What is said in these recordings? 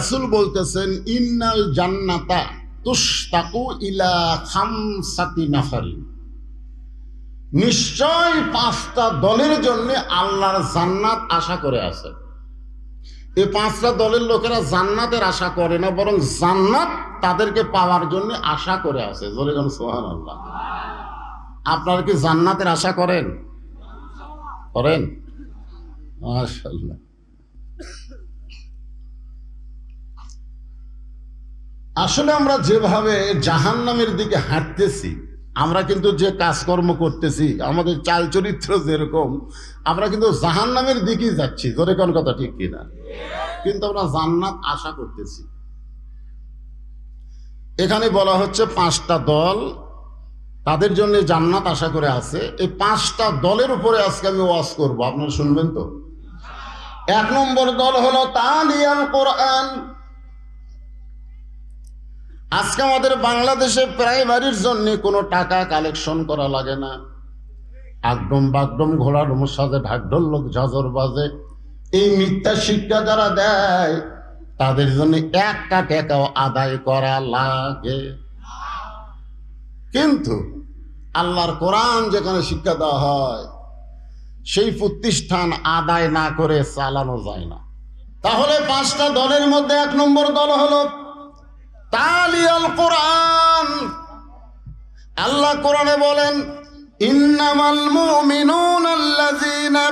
রাসূল বলতেছেন ইন্নাল জান্নাতা তুশতাকু ইলা খামসাতি নাফারিন, নিশ্চয় 5টা দলের জন্য আল্লাহর জান্নাত আশা করে আছে। এই 5টা দলের লোকেরা জান্নাতের আশা করে না, বরং জান্নাত তাদেরকে পাওয়ার জন্য আশা করে আছে। জোরে বলুন সুবহানাল্লাহ। আপনারা কি জান্নাতের আশা করেন? করেন? মাশাআল্লাহ। আসলে আমরা যেভাবে জাহান্নামের দিকে হাঁটতেছি, আমরা কিন্তু যে কাজকর্ম করতেছি, আমাদের চাল চরিত্র যেরকম, আমরা কিন্তু জাহান্নামের দিকেই যাচ্ছি। জোরে কোন কথা ঠিক কিনা? কিন্তু আমরা জান্নাত আশা করতেছি। এখানে বলা হচ্ছে 5টা দল তাদের জন্য জান্নাত আশা করে আছে। এই 5টা দলের উপরে আজকে আমি ওয়াজ করব, আপনারা শুনবেন তো। 1 নম্বর দল হলো তালিয়াল কোরআন। আজকে আমাদের বাংলাদেশে প্রাইমারির জন্য কোনো টাকা কালেকশন করা লাগে না। আগডম বাগডম ঘোড়ার সাজে ঢাকঢোল লোক ঝাঁঝর বাজে, এই মিথ্যা শিক্ষা যারা দেয় তাদের জন্য 1টা টাকাও আদায় করা লাগে। কিন্তু আল্লাহর কোরআন যেখানে শিক্ষা দেওয়া হয়, সেই প্রতিষ্ঠান আদায় না করে চালানো যায় না। তাহলে 5টা দলের মধ্যে 1 নম্বর দল হলো তালিয়াল কোরআন। আল্লাহ কোরআনে বলেন ইন্নামাল মুমিনুনা আল্লাযীনা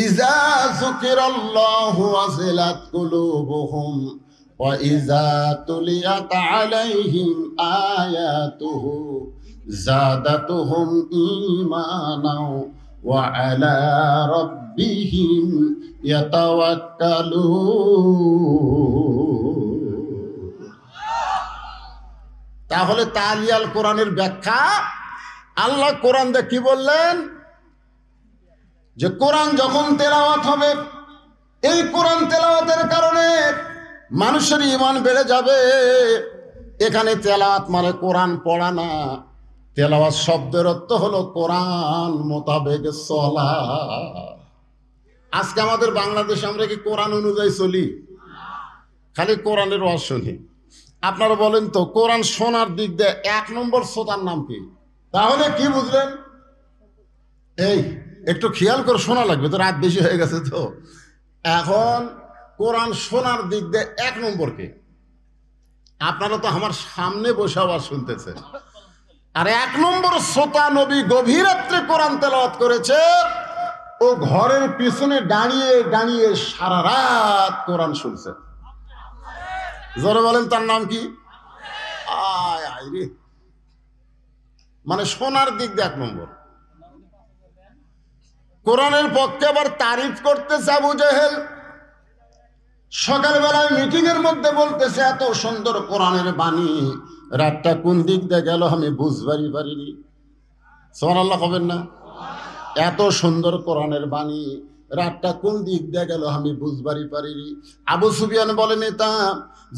ইযা যুকিরাল্লাহু ওয়াজিলাত কুলুবুহুম ওয়া ইযা তুলিয়াত আলাইহিম আয়াতুহু যাদাতুহুম ঈমানাও ওয়া আলা রাব্বিহিম ইয়াতাওয়াক্কালুন। তাহলে তালিয়াল কোরআনের ব্যাখ্যা, আল্লাহ কোরআন দিয়ে কি বললেন? যে কোরআন যখন তেলাওয়াত হবে, এই কোরআন তেলাওয়াতের কারণে মানুষের ঈমান বেড়ে যাবে। এখানে তেলাওয়াত মানে কোরআন পড়া না, তেলাওয়াত শব্দের অর্থ হলো কোরআন মোতাবেক চলা। আজকে আমাদের বাংলাদেশে আমরা কি কোরআন অনুযায়ী চলি? খালি কোরআনের ওয়াজ শুনি। আপনারা বলেন তো, কোরআন শোনার দিক দিয়ে 1 নম্বর শ্রোতার নাম কি? তাহলে কি বুঝলেন? এই একটু খেয়াল করে শোনা লাগবে তো, রাত বেশি হয়ে গেছে তো। এখন কোরআন শোনার দিক দিয়ে 1 নম্বর কে? আপনারা তো আমার সামনে বসে আবার শুনতেছেন। আর 1 নম্বর শ্রোতা নবী গভীর রাত্রে কোরআন তেলাওয়াত করেছে। ও ঘরের পিছনে দাঁড়িয়ে দাঁড়িয়ে সারা রাত কোরআন শুনছে। জোরে বলেন, তার নাম কি? আয় আয় রে, মানে শোনার দিক দিয়ে 1 নম্বর। কোরআনের পক্ষে আবার তারিফ করতেছে আবু জেহেল। সকালবেলায় মিটিং এর মধ্যে বলতেছে এত সুন্দর কোরআনের বাণী, রাতটা কোন দিক দিয়ে গেল আমি বুঝবারই পারিনি। সুবহানাল্লাহ হবেন না? এত সুন্দর কোরআনের বাণী, রাতটা কোন দিক দিয়ে গেল আমি বুঝবারই পারিনি। আবু সুফিয়ান বলেন, এটা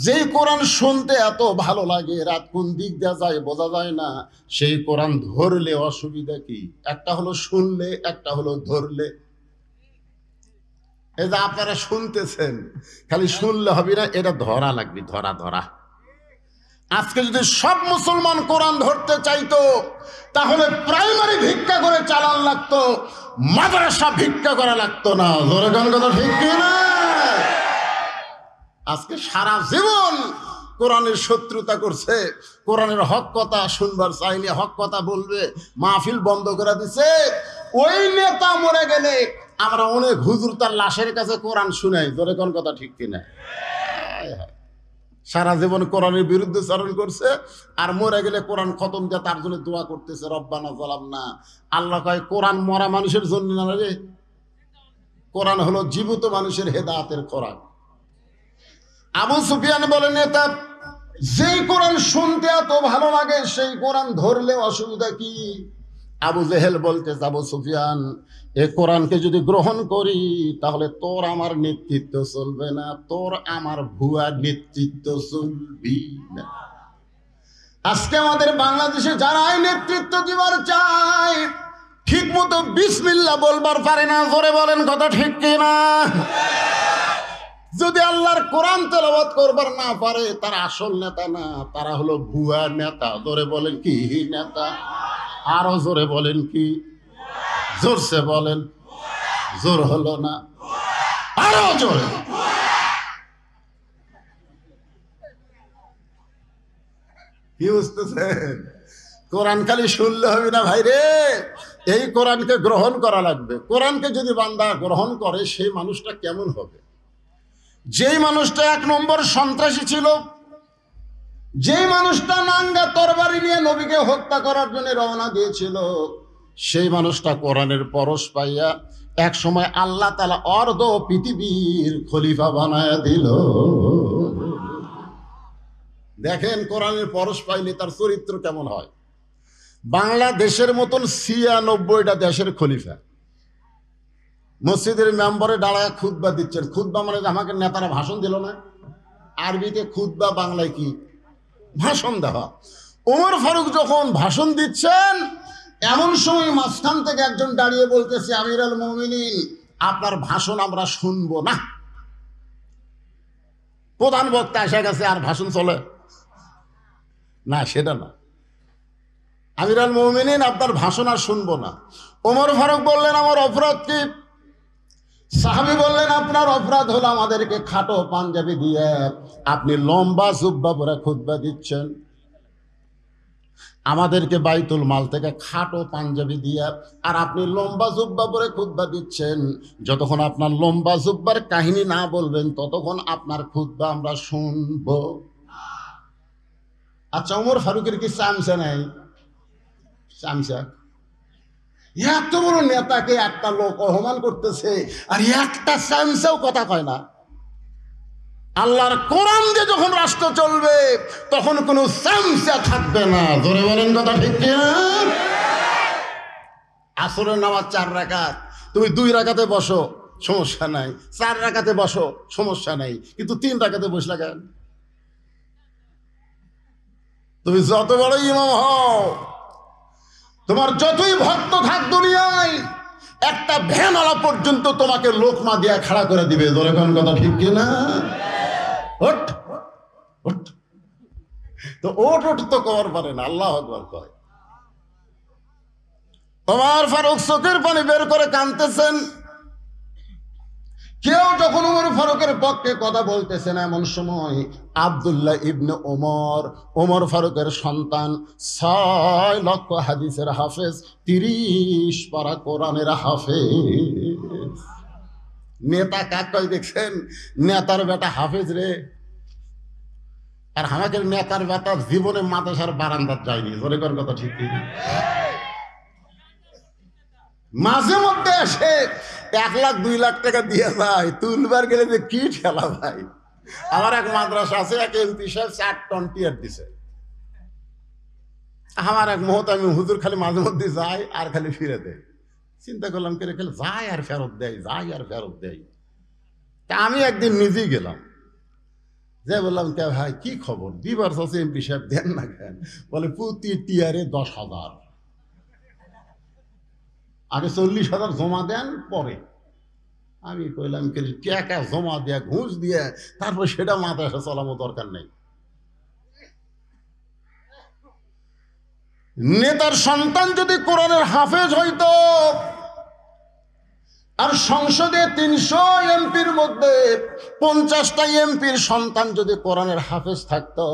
যেই কোরআন শুনতে এত ভালো লাগে, রাত কোন দিক দিয়ে যায় বোঝা যায় না, সেই কোরআন ধরলে অসুবিধা কি? একটা হলো শুনলে, একটা হলো ধরলে। এই যে আপনারা শুনতেছেন, খালি শুনলে হবে না, এটা ধরা লাগবে, ধরা ধরা। আজকে যদি সব মুসলমান কোরআন ধরতে চাইতো, তাহলে প্রাইমারি ভিক্ষা করে চালান লাগতো, মাদ্রাসা ভিক্ষা করা লাগতো না। জোরে গান কথা ঠিক কিনা? আজকে সারা জীবন কোরআনের শত্রুতা করছে, কোরআনের হক কথা শুনবার চাইলে হক কথা বলবে, মাহফিল বন্ধ করে দিছে। ওই নেতা মরে গেলে আমরা অনেক হুজুর তার লাশের কাছে কোরআন শুনাই। জোরে কোন কথা ঠিক কিনা? সারা জীবন কোরআনের বিরুদ্ধে চারণ করছে, আর মরে গেলে কোরআন খতম দিয়ে তার জন্য দোয়া করতেছে, রব্বানা যালামনা। আল্লাহ কয় কোরআন মরা মানুষের জন্য না রে, কোরআন হলো জীবিত মানুষের হেদায়েতের খোরাক। আবু সুফিয়ান বলেন, নেতা যেই কোরআন শুনতে এত ভালো লাগে, সেই কোরআন ধরলে অসুবিধা কি? আবু জেহেল বলতে, আবু সুফিয়ান, এ কোরআনকে যদি গ্রহণ করি তাহলে তোর আমার নেতৃত্ব চলবে না, তোর আমার ভুয়া নেতৃত্ব চলবি না। আজকে আমাদের বাংলাদেশে যারাই নেতৃত্ব দিবার চায়, ঠিক মতো বিসমিল্লাহ বলবার পারে না। জোরে বলেন কথা ঠিক কিনা? যদি আল্লাহর কোরআন তেলাওয়াত করবার না পারে তারা আসল নেতা না, তারা হলো ভুয়া নেতা। জোরে বলেন কি নেতা? আরো জোরে বলেন কি? জোরসে বলেন। জোর হলো না, আরো জোরে। কি বুঝতেছেন? কোরআন খালি শুনলে হবে না ভাই রে, এই কোরআনকে গ্রহণ করা লাগবে। কোরআনকে যদি বান্দা গ্রহণ করে সেই মানুষটা কেমন হবে? যেই মানুষটা 1 নম্বর সন্ত্রাসী ছিল, যেই মানুষটা নাঙ্গা তরবারি নিয়ে নবীকে হত্যা করার জন্য রওনা দিয়েছিল, সেই মানুষটা কোরআনের পরশ পাইয়া এক সময় আল্লাহ তাআলা অর্ধ পৃথিবীর খলিফা বানায় দিল। দেখেন কোরআনের পরশ পাইলে তার চরিত্র কেমন হয়। বাংলাদেশের মতন 96টা দেশের খলিফা মসজিদের মেম্বারে দাঁড়ায় খুতবা দিচ্ছেন। খুতবা মানে আমাকে নেতারা ভাষণ দিল না, আরবিতে খুতবা, বাংলায় কি? ভাষণ দেওয়া। ওমর ফারুক যখন ভাষণ দিচ্ছেন, এমন সময় মাঝখান থেকে একজন দাঁড়িয়ে বলতেছে, আমিরুল মুমিনিন, আপনার ভাষণ আমরা শুনবো না। প্রধান বক্তা এসে গেছে, আর ভাষণ চলে না, সেটা না। আমিরুল মুমিনিন, আপনার ভাষণ আর শুনবো না। ওমর ফারুক বললেন, আমার অপরাধ কি? সাহাবী বললেন, আপনার অপরাধ হলো আমাদেরকে খাটো পাঞ্জাবি দিয়ে আপনি লম্বা জুব্বা পরে খুতবা দিচ্ছেন, আমাদেরকে বাইতুল মাল থেকে খাটো পাঞ্জাবি দিয়ে আর আপনি লম্বা জুব্বা পরে খুতবা দিচ্ছেন। যতক্ষণ আপনার লম্বা জুব্বার কাহিনী না বলবেন ততক্ষণ আপনার খুতবা আমরা শুনবো। আচ্ছা, ওমর ফারুকের কি চামচা নাই? চামচা? এত বড় নেতাকে একটা লোক অপমান করতেছে আর একটা চামচাও কথা কয় না। আল্লাহর কোরআন দিয়ে যখন রাষ্ট্র চলবে তখন কোনো চামচা থাকবে না। ধরে বলেন কথা ঠিক কিনা? আসরের নামাজ 4 রাকাত, তুমি 2 রাকাতে বসো, সমস্যা নাই। 4 রাকাতে বসো, সমস্যা নাই। কিন্তু 3 রাকাতে বসলা কেন? তুমি যত বড় ইমাম হও, তোমার যতই ভক্ত থাক দুনিয়ায়, একটা ভ্যানওয়ালা পর্যন্ত তোমাকে লোকমা দিয়া খাড়া করে দিবে। ধরে কোন কথা ঠিক কিনা? ওঠ ওঠ, তো ওঠ ওঠ তো কর পারে না, আল্লাহু আকবার কয়। ওমর ফারুক চোখের পানি বের করে কাঁদতেছেন। কেউ যখন ওমর ফারুকের পক্ষে কথা বলতেছেন, এমন সময় আব্দুল্লাহ ইবনে ওমর, ওমর ফারুকের সন্তান, 6 লক্ষ হাদিসের হাফেজ, 30 পারা কোরআনের হাফেজ। নেতা কাক কয় দেখছেন? নেতার বেটা হাফেজ রে। আর আমাকে নেতার বেটা জীবনে মাদ্রাসার বারান্দার যায়নি। জোরে কর কথা ঠিক কি? মাঝে মধ্যে এসে 1 লাখ 2 লাখ টাকা দিয়ে যায়, তুলবার গেলে যে কি ঠেলা ভাই। আমার এক মাদ্রাসা আছে, এক এমপি সাহেব 4 টন টিয়ার দিছে। আমার এক মুহূর্তে আমি হুজুর খালি মাঝে মধ্যে যাই আর খালি ফিরে দেয়। চিন্তা করলাম কে খালি যায় আর ফেরত দেয়, যায় আর ফেরত দেয়। তা আমি একদিন নিজেই গেলাম, যে বললাম, কে ভাই কি খবর, দিবার চাচ্ছে এমপি সাহেব, দেন না কেন? বলে প্রতি টিয়ারে 10,000, আগে 40,000 জমা দেন পরে। আমি কইলাম টাকা জমা দেয়া, ঘুষ দিয়ে তারপর সেটা মাদ্রাসা চালানো দরকার নেই। নেতার সন্তান যদি কোরআনের হাফেজ হইতো, আর সংসদে 300 এমপির মধ্যে 50টা এমপির সন্তান যদি কোরআনের হাফেজ থাকতো,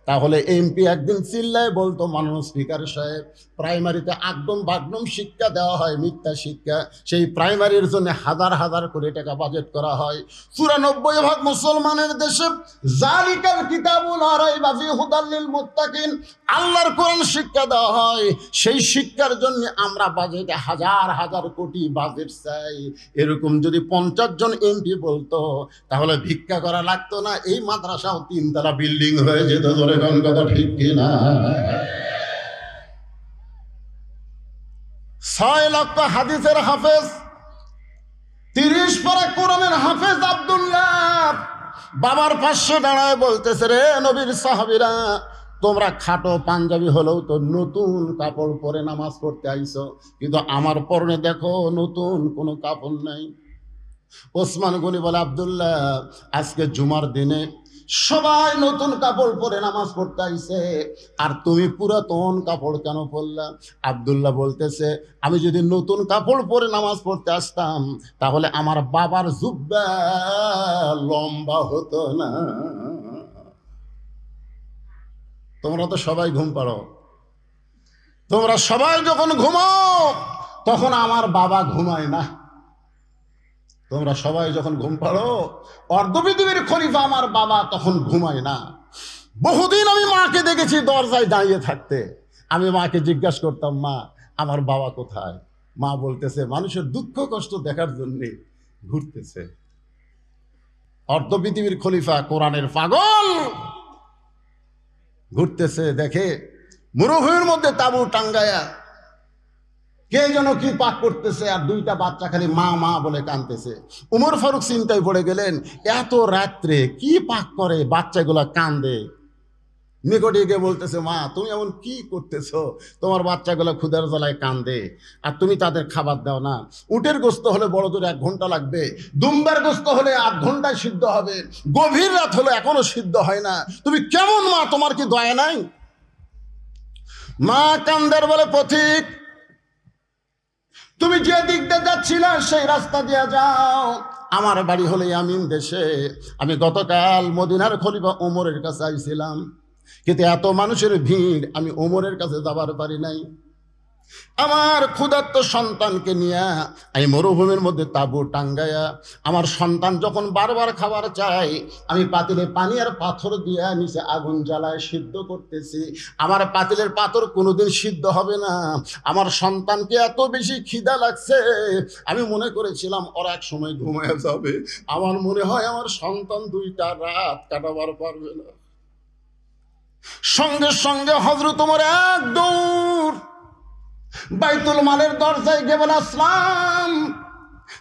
তাহলে এমপি একদিন চিল্লায় বলতো, মাননীয় স্পিকার সাহেব, প্রাইমারিতে আকদম বাগদম শিক্ষা দেওয়া হয়, মিথ্যা শিক্ষা, সেই প্রাইমারির জন্য হাজার হাজার কোটি টাকা বাজেট করা হয়। 94% মুসলমানের দেশে জালিকাল কিতাবুল লা রাইবা ফিহি হুদাল লিল মুত্তাকিন, আল্লাহর কোরআন শিক্ষা দেওয়া হয়। সেই শিক্ষার জন্য আমরা বাজেটে হাজার হাজার কোটি বাজেট চাই। এরকম যদি 50 জন এমপি বলতো, তাহলে ভিক্ষা করা লাগতো না, এই মাদ্রাসাও 3 তলা বিল্ডিং হয়ে যেত। ধরে কোন কথা ঠিক কিনা? 6 লক্ষ হাদিসের হাফেজ, 30 পারা কোরআনের হাফেজ আব্দুল্লাহ বাবার পাশে দাঁড়ায় বলতেছে, রে নবীর সাহাবীরা, তোমরা খাটো পাঞ্জাবি হলেও তো নতুন কাপড় পরে নামাজ পড়তে আইছো, কিন্তু আমার পরনে দেখো নতুন কোনো কাপড় নাই। ওসমান গনি বলে, আব্দুল্লাহ, আজকে জুমার দিনে সবাই নতুন কাপড় পরে নামাজ পড়তে আইছে, আর তুমি পুরাতন কাপড় কেন পরলা? আব্দুল্লাহ বলতেছে, আমি যদি নতুন কাপড় পরে নামাজ পড়তে আসতাম তাহলে আমার বাবার জুব্বা লম্বা হতো না। তোমরা তো সবাই ঘুম পাড়ো, তোমরা সবাই যখন ঘুমাও তখন আমার বাবা ঘুমায় না। তোমরা সবাই যখন ঘুম পাড়ো, অর্ধপৃথিবীর খলিফা আমার বাবা তখন ঘুমায় না। বহুদিন আমি মাকে দেখেছি দরজায় দাঁড়িয়ে থাকতে। আমি মাকে জিজ্ঞাসা করতাম, মা, আমার বাবা কোথায়? মা বলতেছে, মানুষের দুঃখ কষ্ট দেখার জন্য ঘুরতেছে। অর্ধপৃথিবীর খলিফা, কোরআনের পাগল, ঘুরতেছে, দেখে মরুভূমির মধ্যে তাঁবু টাঙ্গায়া কে যেন কি পাক করতেছে, আর দুইটা বাচ্চা খালি মা মা বলে কাঁদতেছে। উমর ফারুক চিন্তায় পড়ে গেলেন, এত রাত্রে কি পাক করে বাচ্চাগুলা কান্দে। নিকটে গিয়ে বলতেছে, মা, তুমি এমন কি করতেছো? তোমার বাচ্চাগুলো ক্ষুধার জ্বালায় কান্দে, আর তুমি তাদের খাবার দাও না। উটের গোস্ত হলে বড় জোর 1 ঘন্টা লাগবে, দুম্বার গোস্ত হলে 8 ঘন্টায় সিদ্ধ হবে, গভীর রাত হলে এখনো সিদ্ধ হয় না। তুমি কেমন মা? তোমার কি দয়া নাই? মা কান্দের বলে, পথিক, তুমি যে দিক দিয়ে যাচ্ছিলে সেই রাস্তা দিয়ে যাও। আমার বাড়ি হলে ইয়ামিন দেশে। আমি গতকাল মদিনার খলিফা ওমরের কাছে আইছিলাম, কিন্তু এত মানুষের ভিড়, আমি ওমরের কাছে যাবার পারি নাই। আমার ক্ষুধার্ত সন্তানকে নিয়ে আমি মরুভূমির মধ্যে তাঁবু টাঙ্গায়া, আমার সন্তান যখন বারবার খাবার চাই, আমি পাতিলে পানি আর পাথর দিয়ে নিচে আগুন জ্বালায় সিদ্ধ করতেছি। আমার পাতিলের পাথর কোনোদিন সিদ্ধ হবে না। আমার সন্তানকে এত বেশি খিদা লাগছে, আমি মনে করেছিলাম ওরা এক সময় ঘুমায় যাবে। আমার মনে হয় আমার সন্তান 2টা রাত কাটাবার পারবে না। সঙ্গে সঙ্গে হযরত ওমর এক দৌড় বাইতুল মালের দরজায় গিয়ে বলে, আসলাম,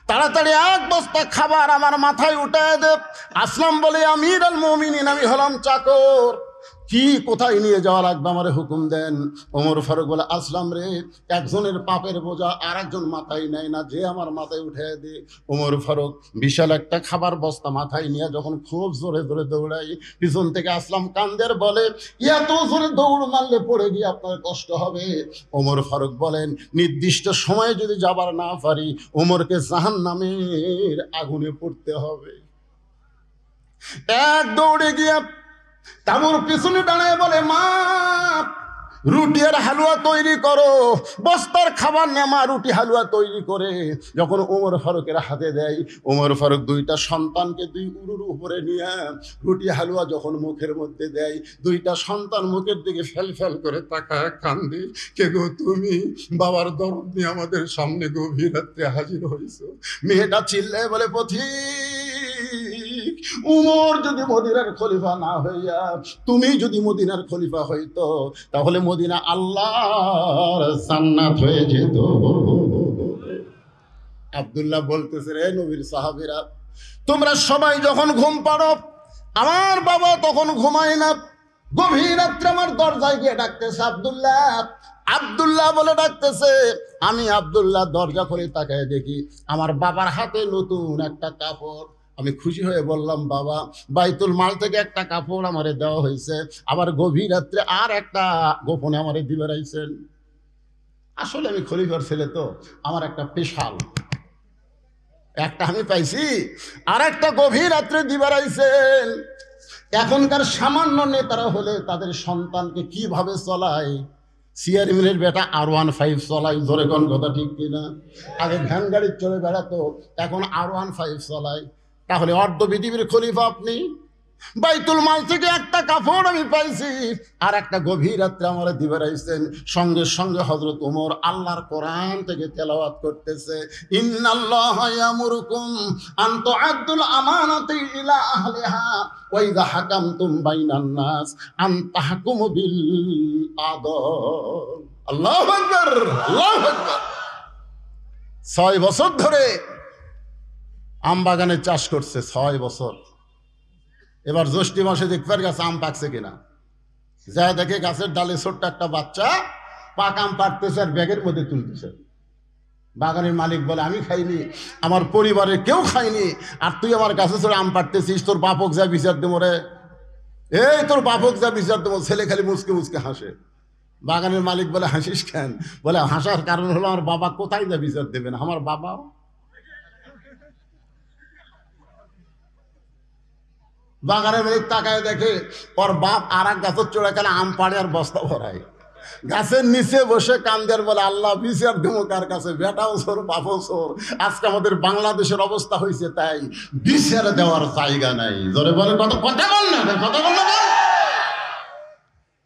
তাড়াতাড়ি 1 বস্তা খাবার আমার মাথায় উঠায় দে। আসলাম বলে, আমির আল মুমিনিন, আমি হলাম চাকর, কি কোথায় নিয়ে যাওয়া লাগবে আমারে হুকুম দেন। ওমর ফারুক বলে, আসলাম রে, একজনের পাপের বোঝা আর একজন মাথায় নেয় না, যে আমার মাথায় উঠে দে। ওমর ফারুক বিশাল একটা খাবার বস্তা মাথায় নিয়ে যখন খুব জোরে জোরে দৌড়াই, পিছন থেকে আসলাম কান্দের বলে, এত জোরে দৌড় মারলে পড়ে গিয়ে আপনার কষ্ট হবে। ওমর ফারুক বলেন, নির্দিষ্ট সময়ে যদি যাবার না পারি, ওমরকে জাহান্নামের আগুনে পড়তে হবে। এক দৌড়ে গিয়ে তাঁবুর পিছনে দাঁড়ায় বলে, মা, রুটি আর হালুয়া তৈরি করো। বস্তার খাবার নেমা রুটি হালুয়া তৈরি করে যখন ওমর ফারুকের হাতে দেয়, ওমর ফারুক 2টা সন্তানকে 2 উরুর উপরে নিয়ে রুটি হালুয়া যখন মুখের মধ্যে দেয়, 2টা সন্তান মুখের দিকে ফেল ফেল করে তাকায় কান্দে। কে গো তুমি? বাবার দরদ নিয়ে আমাদের সামনে গভীর রাত্রে হাজির হয়েছো। মেয়েটা চিল্লায় বলে, পথিক, উমর যদি মদিনার খলিফা না হইয়া তুমি যদি মদিনার খলিফা হইতো, তাহলে মদিনা আল্লাহর জান্নাত হয়ে যেত। আব্দুল্লাহ বলতেছে, রে নবীর সাহাবীরা, তোমরা সবাই যখন ঘুম পাড়ো, আমার বাবা তখন ঘুমায় না। গভীর রাত্রে আমার দরজায় গিয়ে ডাকতেছে, আব্দুল্লাহ, আব্দুল্লাহ বলে ডাকতেছে। আমি আব্দুল্লাহ দরজা খুলে তাকায় দেখি আমার বাবার হাতে নতুন একটা কাপড়। আমি খুশি হয়ে বললাম, বাবা, বাইতুল মাল থেকে একটা কাপড় আমারে দেওয়া হয়েছে, আবার গভীর রাত্রে আর একটা গোপনে আমারে দিবে রাইছেন। আসলে আমি খলিফার ছেলে তো, আমার একটা স্পেশাল একটা আমি পাইছি, আর একটা গভীর রাত্রে দিবে রাইছেন। এখনকার সামান্য নেতারা হলে তাদের সন্তানকে কিভাবে চলায়, চেয়ারম্যানের বেটা R15 চলায়, ধরে কোন কথা ঠিক কিনা? আগে ভ্যান গাড়ি চলে বেড়াতো, এখন R15 চলায়। তাহলে অর্ধপৃথিবীর খলিফা আপনি। বাইতুল মাল থেকে একটা কাপড় আমি পাইছি, আর একটা গভীর রাত্রে আমার দিবে রাইছেন। সঙ্গে সঙ্গে হযরত ওমর আল্লাহর কোরআন থেকে তেলাওয়াত করতেছে, ইন্নাল্লাহা ইয়ামুরুকুম আন তুআদ্দুল আমানাতি ইলা আহলিহা ওয়া ইযা হাকামতুম বাইনান নাস আন তাহকুমু বিল আদল। আল্লাহু আকবার, আল্লাহু আকবার। 6 বছর ধরে আম বাগানে চাষ করছে, 6 বছর। এবার জ্যৈষ্ঠ মাসে দেখবার গাছে আম পাকছে কিনা, যা দেখে গাছের ডালে ছোট্ট একটা বাচ্চা পাক আম পাড়তেছে আর ব্যাগের মধ্যে তুলতেছে। বাগানের মালিক বলে আমি খাইনি, আমার পরিবারের কেউ খায়নি, আর তুই আমার কাছে চলে আম পাড়তেছিস, তোর বাপক যা বিচার দেবো রে, এই তোর বাপক যা বিচার দেবো। ছেলে খালি মুচকে মুচকে হাসে। বাগানের মালিক বলে হাসিস কেন? বলে হাসার কারণ হলো আমার বাবা কোথায় যা বিচার দেবেন, আমার বাবা। বাগানের মালিক তাকায় দেখে ওর বাপ আর এক গাছের চড়ে গেলে আম পাড়ে আর বস্তা ভরায়, গাছের নিচে বসে কান্দের বলে আল্লাহ বিচার দেবো কার কাছে, বেটাও চোর বাপও চোর। আজকে আমাদের বাংলাদেশের অবস্থা হয়েছে তাই, বিচার দেওয়ার জায়গা নাই। জোরে বলে কত কথা বল না, কথা বল না,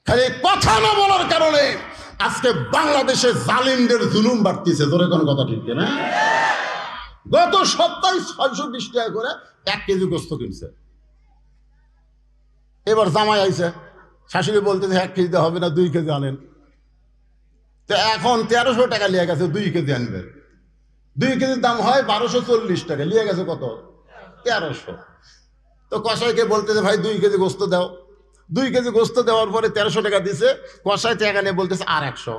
খালি কথা না বলার কারণে আজকে বাংলাদেশে জালিমদের জুলুম বাড়তিছে। জোরে কোন কথা ঠিক না? গত সপ্তাহে 620 টাকা করে 1 কেজি গোস্ত কিনছে। এবার জামাই আইছে, শাশুড়ি বলতেছে 1 কেজি হবে না, 2 কেজি আনেন। তো এখন 1300 টাকা লিয়ে গেছে, 2 কেজি আনবে। 2 কেজির দাম হয় 1240 টাকা, লিয়ে গেছে কত? 1300। তো কসাইকে বলতেছে ভাই 2 কেজি গোস্ত দাও। 2 কেজি গোস্ত দেওয়ার পরে 1300 টাকা দিছে। কসাই টাকা নিয়ে বলতেছে আর 100।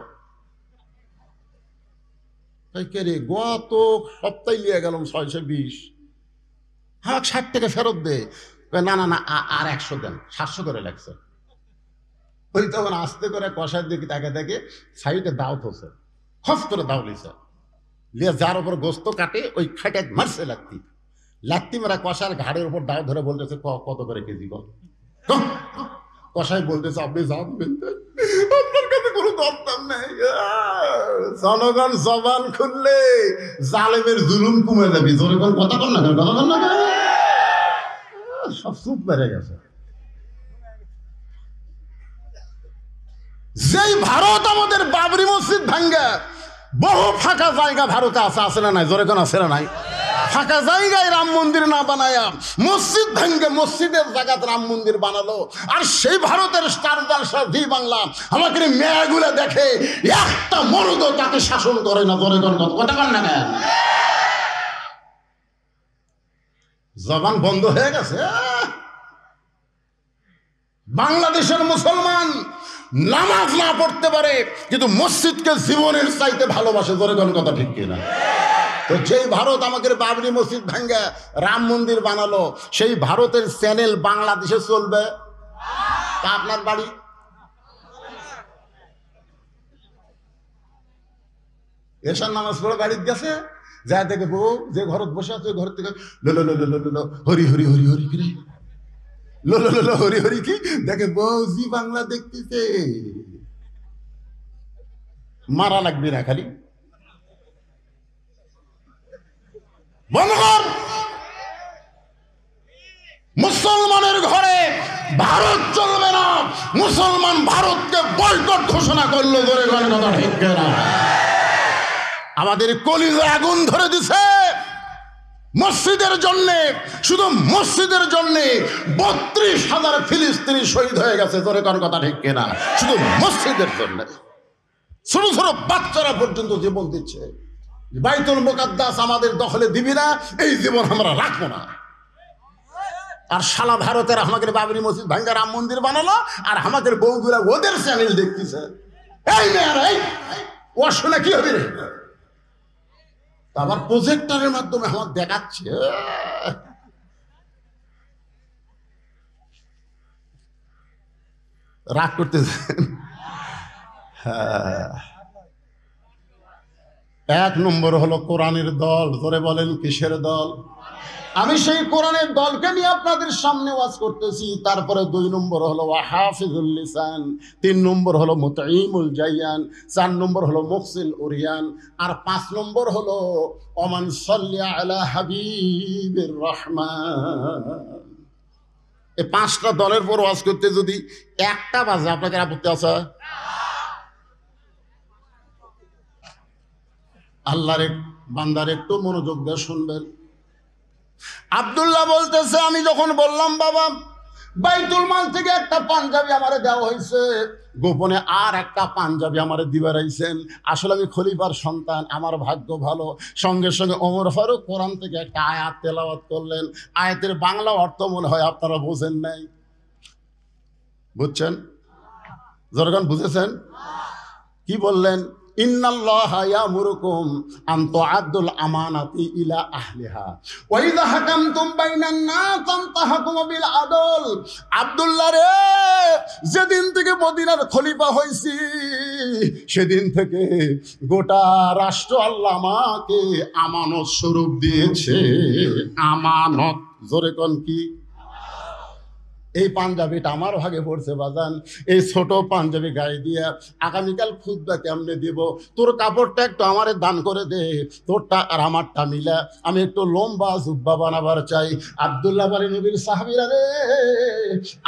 কে রে, গত সপ্তাহে লিয়ে গেলাম 620, আমাকে 60 টাকা ফেরত দে। না না না, আর 100 দেন, 700 করে লাগছে। ওই তখন আস্তে করে কষার দিকে তাকে দেখে সাইডে দাও থসে, খস করে দাও লিছে, লিয়ে যার উপর গোস্ত কাটে ওই খাটে মারছে লাত্তি। লাত্তি মারা কষার ঘাড়ের উপর দাও ধরে বলতেছে কত করে কেজি বল। কষাই বলতেছে আপনি যাও দিবেন, আপনার কাছে কোনো দরদাম নেই। জনগণ জবান খুললে জালেমের জুলুম কমে যাবে। জোরে কোন কথা বল না, কথা বল না, সব চুপ মেরে গেছে। যেই ভারত আমাদের বাবরি মসজিদ ভাঙ্গা, বহু ফাঁকা জায়গা ভারতে আছে না নাই? জোরে কোন আছে না নাই? ফাঁকা জায়গায় রাম মন্দির না বানায়া মসজিদ ভেঙ্গে মসজিদের জায়গাতে রাম মন্দির বানালো। আর সেই ভারতের জি বাংলা আমাকে মেয়েগুলো দেখে, একটা মরদ তাকে শাসন করে না। জোরে কোন কথা বল না, জবান বন্ধ হয়ে গেছে। বাংলাদেশের মুসলমান নামাজ না পড়তে পারে কিন্তু মসজিদকে জীবনের চাইতে ভালোবাসে। জোরে কোন কথা ঠিক কিনা? তো যেই ভারত আমাদের বাবরি মসজিদ ভাঙ্গা রাম মন্দির বানালো, সেই ভারতের চ্যানেল বাংলাদেশে চলবে? তা আপনার বাড়ি এসার নামাজ পড়ে বাড়িতে গেছে, যা দেখে বউ যে ঘরত বসে আছে ওই ঘর থেকে হরি হরি হরি হরি ফিরে লো হরি হরি কি দেখে বউ জি বাংলা দেখতেছে। মারা লাগবে না খালি বন্ধুগণ, মুসলমানের ঘরে ভারত চলবে না। মুসলমান ভারতকে বয়কট ঘোষণা করলো। ধরে কথা ঠিক না? আমাদের কলিজা আগুন ধরে দিছে মসজিদের জন্য, শুধু মসজিদের জন্য 32,000 ফিলিস্তিনি শহীদ হয়ে গেছে। ধরে কথা ঠিক কিনা? শুধু মসজিদের জন্য ছোট ছোট বাচ্চারা পর্যন্ত জীবন দিচ্ছে। বাইতুল মুকাদ্দাস আমাদের দখলে দিবি না, এই জীবন আমরা রাখবো না। আর সারা ভারতের আমাদের বাবরি মসজিদ ভাঙ্গা রাম মন্দির বানালো, আর আমাদের বউগুলা ওদের চ্যানেল দেখতেছে। এই মেয়েরা ও শুনে কি হবে রে? আবার প্রজেক্টরের মাধ্যমে আমার দেখাচ্ছে। রাগ করতেছেন? হ্যাঁ, 1 নম্বর হলো কোরআনের দল। ধরে বলেন কিসের দল? আমি সেই কোরআনের দলকে নিয়ে আপনাদের সামনে ওয়াজ করতেছি। তারপরে 2 নম্বর হলো হাফিজুল লিসান, 3 নম্বর হলো মুতাইমুল জায়ান, 4 নম্বর হলো মুহসিল উরিয়ান, আর 5 নম্বর হলো ওমান সাল্লি আলা হাবিবির রহমান। এই 5টা দলের পর ওয়াজ করতে যদি 1টা বাজে আপনাদের আপত্তি আছে? আল্লাহর বান্দার একটু মনোযোগ দিয়ে শুনবেন। আব্দুল্লাহ বলতেছে, আমি যখন বললাম বাবা বাইতুল মাল থেকে একটা পাঞ্জাবি আমারে দেওয়া হয়েছে, গোপনে আর একটা পাঞ্জাবি আমারে দিবার আইছেন। আসলে আমি খলিফার সন্তান, আমার ভাগ্য ভালো। সঙ্গে সঙ্গে ওমর ফারুক কোরআন থেকে একটা আয়াত তেলাওয়াত করলেন। আয়াতের বাংলা অর্থ মনে হয় আপনারা বোঝেন নাই। বুঝছেন? জনগণ বুঝেছেন? কি বললেন? ইন্নাল্লাহা ইয়ামুরুকুম আন তুআদ্দুল আমানাতি ইলা আহলিহা ওয়া ইযা হাকামতুম বাইনান নাস আন তাহকুমু বিল আদল। আব্দুল্লাহ রে, যেদিন থেকে মদিনার খলিফা হইছি সেদিন থেকে গোটা রাষ্ট্র আল্লাহ আমাকে আমানত স্বরূপ দিয়েছে। আমানত, জোরে কোন কি? এই পাঞ্জাবিটা আমার ভাগে পড়ছে বাজান, এই ছোট পাঞ্জাবি গায়ে দিয়া আগামীকাল খুতবা কেমনে দিব? তোর কাপড়টা একটু আমারে দান করে দে, তোরটা আর আমারটা মিলা আমি একটু লম্বা জুব্বা বানাবার চাই। আব্দুল্লাহ বাড়ি নবীর সাহাবীরা রে,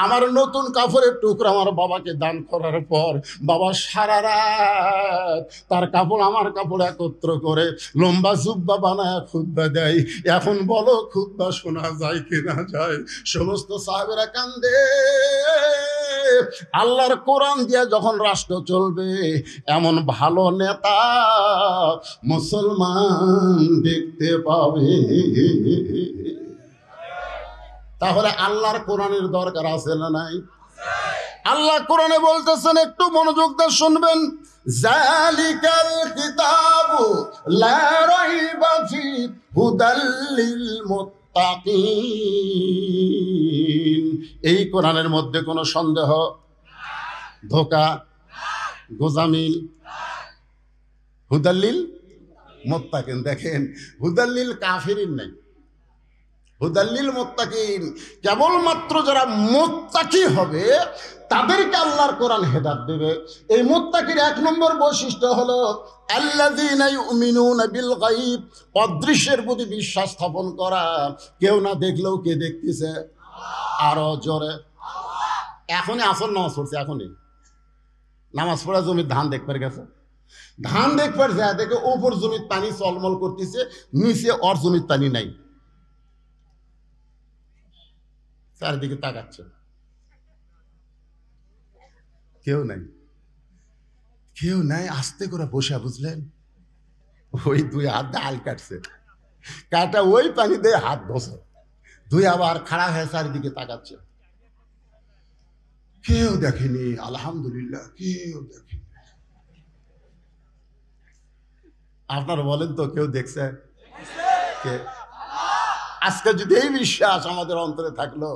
আমার নতুন কাপড়ের টুকরা আমার বাবাকে দান করার পর বাবা সারা রাত তার কাপড় আমার কাপড় একত্র করে লম্বা জুব্বা বানায় খুতবা দেয়। এখন বলো খুতবা শোনা যায় কিনা যায়? সমস্ত সাহাবীরা কান্দে। আল্লাহর কোরআন দিয়ে যখন রাষ্ট্র চলবে, এমন ভালো নেতা মুসলমান দেখতে পাবে। তাহলে আল্লাহর কোরআনের দরকার আছে না নাই? আল্লাহ কোরআনে বলতেছেন, একটু মনোযোগ দিয়ে শুনবেন, জালিকাল কিতাবু লা রাইবা ফি হুদাল লিল মুত্তাকিন। এই কোরআনের মধ্যে কোনো সন্দেহ, ধোঁকা, গোজামিল, হুদাল্লিল মুত্তাকিন। দেখেন, হুদাল্লিল কাফিরিন নাই, হুদাল্লিল মুত্তাকিন। কেবলমাত্র যারা মুত্তাকি হবে তাদেরকে আল্লাহর কোরআন হেদায়েত দেবে। এই মুত্তাকির এক নম্বর বৈশিষ্ট্য হলো আল্লাযীনা ইউমিনুনা বিল গায়ব, অদৃশ্যের প্রতি বিশ্বাস স্থাপন করা। কেউ না দেখলেও কে দেখতেছে? আরো জোরে। এখনই আসর নামাজ পড়ছে, এখনই নামাজ পড়া জমির ধান দেখবার গেছে, ধান দেখবার যায় দেখে ওপর জমির পানি চলমল করতেছে, নিচে ওর জমির পানি নাই, চারিদিকে তাকাচ্ছে, কেউ নাই, কেউ নাই। আস্তে করে বসে, বুঝলেন, ওই দুই হাত দিয়ে আল কাটছে, কাটা ওই পানি দিয়ে হাত ধোছে, দুই আবার খাড়া হয়ে চারিদিকে তাকাচ্ছে। কেউ দেখেনি, আলহামদুলিল্লাহ, কেউ দেখেনি। আপনারা বলেন তো, কেউ দেখছে? কে? আজকে যদি এই বিশ্বাস আমাদের অন্তরে থাকলো,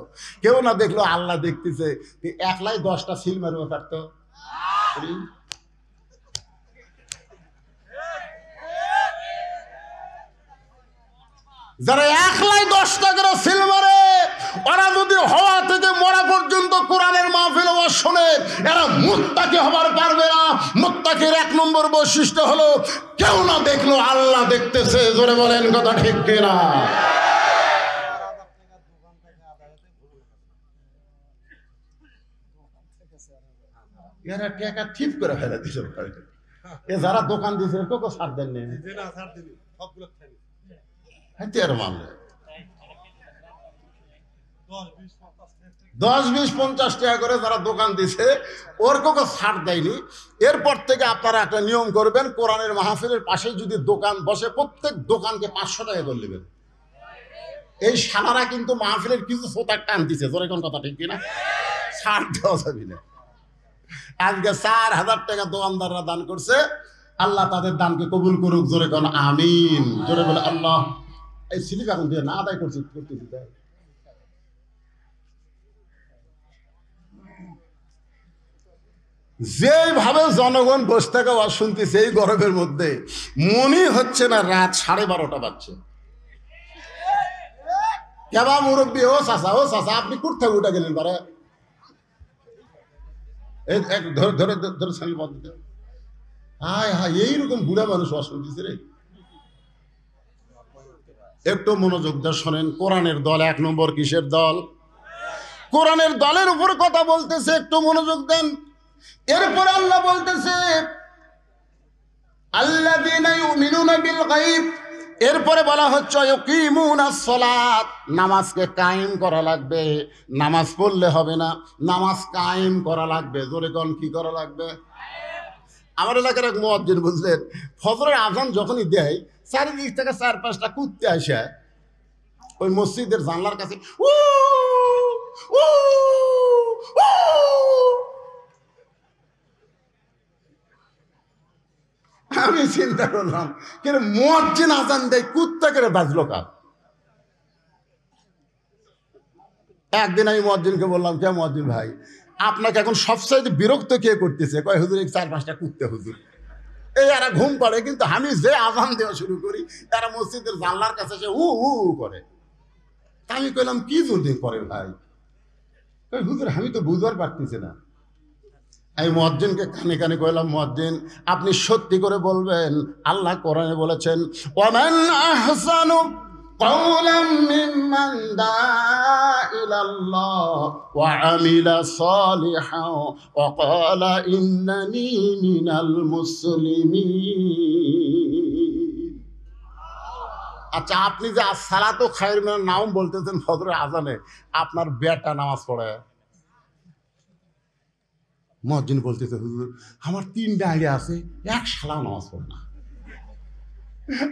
কেউ না দেখলো আল্লাহ দেখতেছে, একলাই 10টা সিল মারবে পারতো? যারা একলাই 10টা করে সিল মারে, ওরা যদি হওয়া থেকে মরা পর্যন্ত কোরআনের মাহফিল ওয়াজ শোনে, এরা মুত্তাকি হবার পারবে না। মুত্তাকির এক নম্বর বৈশিষ্ট্য হলো কেউ না দেখলো আল্লাহ দেখতেছে। জোরে বলেন, কথা ঠিক কিনা? এরা টাকা ঠিক করে ফেলে দিছে। এ যারা দোকান দিয়েছে তোকে ছাড় দেন নেই, 10-20-50 টাকা করে যারা দোকান দিছে ওর কাউকে ছাড় দেয়নি। এরপর থেকে আপনারা একটা নিয়ম করবেন, কোরআনের মাহফিলের পাশে যদি দোকান বসে, প্রত্যেক দোকানকে 500 টাকা করে নেবেন। এই সালারা কিন্তু মাহফিলের কিছু সোতার টান দিছে, জোরে কোন কথা ঠিক কিনা? ছাড় দেওয়া যাবে না। আজকে 4000 টাকা দোকানদাররা দান করছে, আল্লাহ তাদের দানকে কবুল করুক। জোরে কোন আমিন। জোরে বলে আল্লাহ। এই স্লিপ এখন দিয়ে না আদায় করছি, করতেছি। যেভাবে জনগণ বসে থেকে ওয়াজ শুনতেছে এই গরমের মধ্যে, মনে হচ্ছে না রাত 12:30 বাজছে। কেবা মুরব্বী, ও চাচা, ও চাচা, আপনি কোথায় উঠে গেলেন? বারে ধরে ধরে ধরে সাইল বাদ দিতে। হায় হায়, এইরকম বুড়া মানুষ ওয়াজ শুনতেছে রে। একটু মনোযোগ দিয়ে শোনেন। কোরআনের দল 1 নম্বর কিসের দল? কোরআনের দলের উপর কথা বলতেছে, একটু মনোযোগ দেন। এরপরে আল্লাহ বলতেছে আল্লাযীনা ইউমিনুনা বিল গায়ব। এরপরে বলা হচ্ছে ইউকিমুনাস সালাত, নামাজকে কায়েম করা লাগবে। নামাজ পড়লে হবে না, নামাজ কায়েম করা লাগবে। জোরে কোন কি করা লাগবে? আমার এলাকার এক মুয়াজ্জিন, বুঝলেন, ফজরের আজান যখনই দেয়, চারিদিক থেকে 4-5টা কুত্তে আসে ওই মসজিদের জানলার কাছে উ উ উ। আমি চিন্তা করলাম কিন্তু মুয়াজ্জিন আজান দেয় কুত্তা করে বাজলো কার। একদিন আমি মুয়াজ্জিনকে বললাম, কে মুয়াজ্জিন ভাই, আপনাকে এখন সবচাইতে বিরক্ত কে করতেছে? কয় হুজুর, 4-5টা কুত্তে হুজুর। এই এরা ঘুম পাড়ে, কিন্তু আমি যে আজান দেওয়া শুরু করি এরা মসজিদের জানলার কাছে এসে উ উ করে। আমি কইলাম, কি জন্য করে ভাই? কই হুজুর, আমি তো বুঝবার পারতেছি না। আমি মুয়াজ্জিনকে কানে কানে কইলাম, মুয়াজ্জিন আপনি সত্যি করে বলবেন, আল্লাহ কোরআনে বলেছেন, ওয়ামান আহসানু قولا ممن دعا إلى الله وعمل صالحا وقال إنني من المسلمين। আচ্ছা, আপনি যে আসসালাতু খায়রুম মিনান নাওম বলতেছেন ফজরের আজানে, আপনার বেটা নামাজ পড়ে? মুয়াজ্জিন বলতেছে, হুজুর আমার 3টা আইডিয়া আছে, এক শালা নামাজ পড়ে না।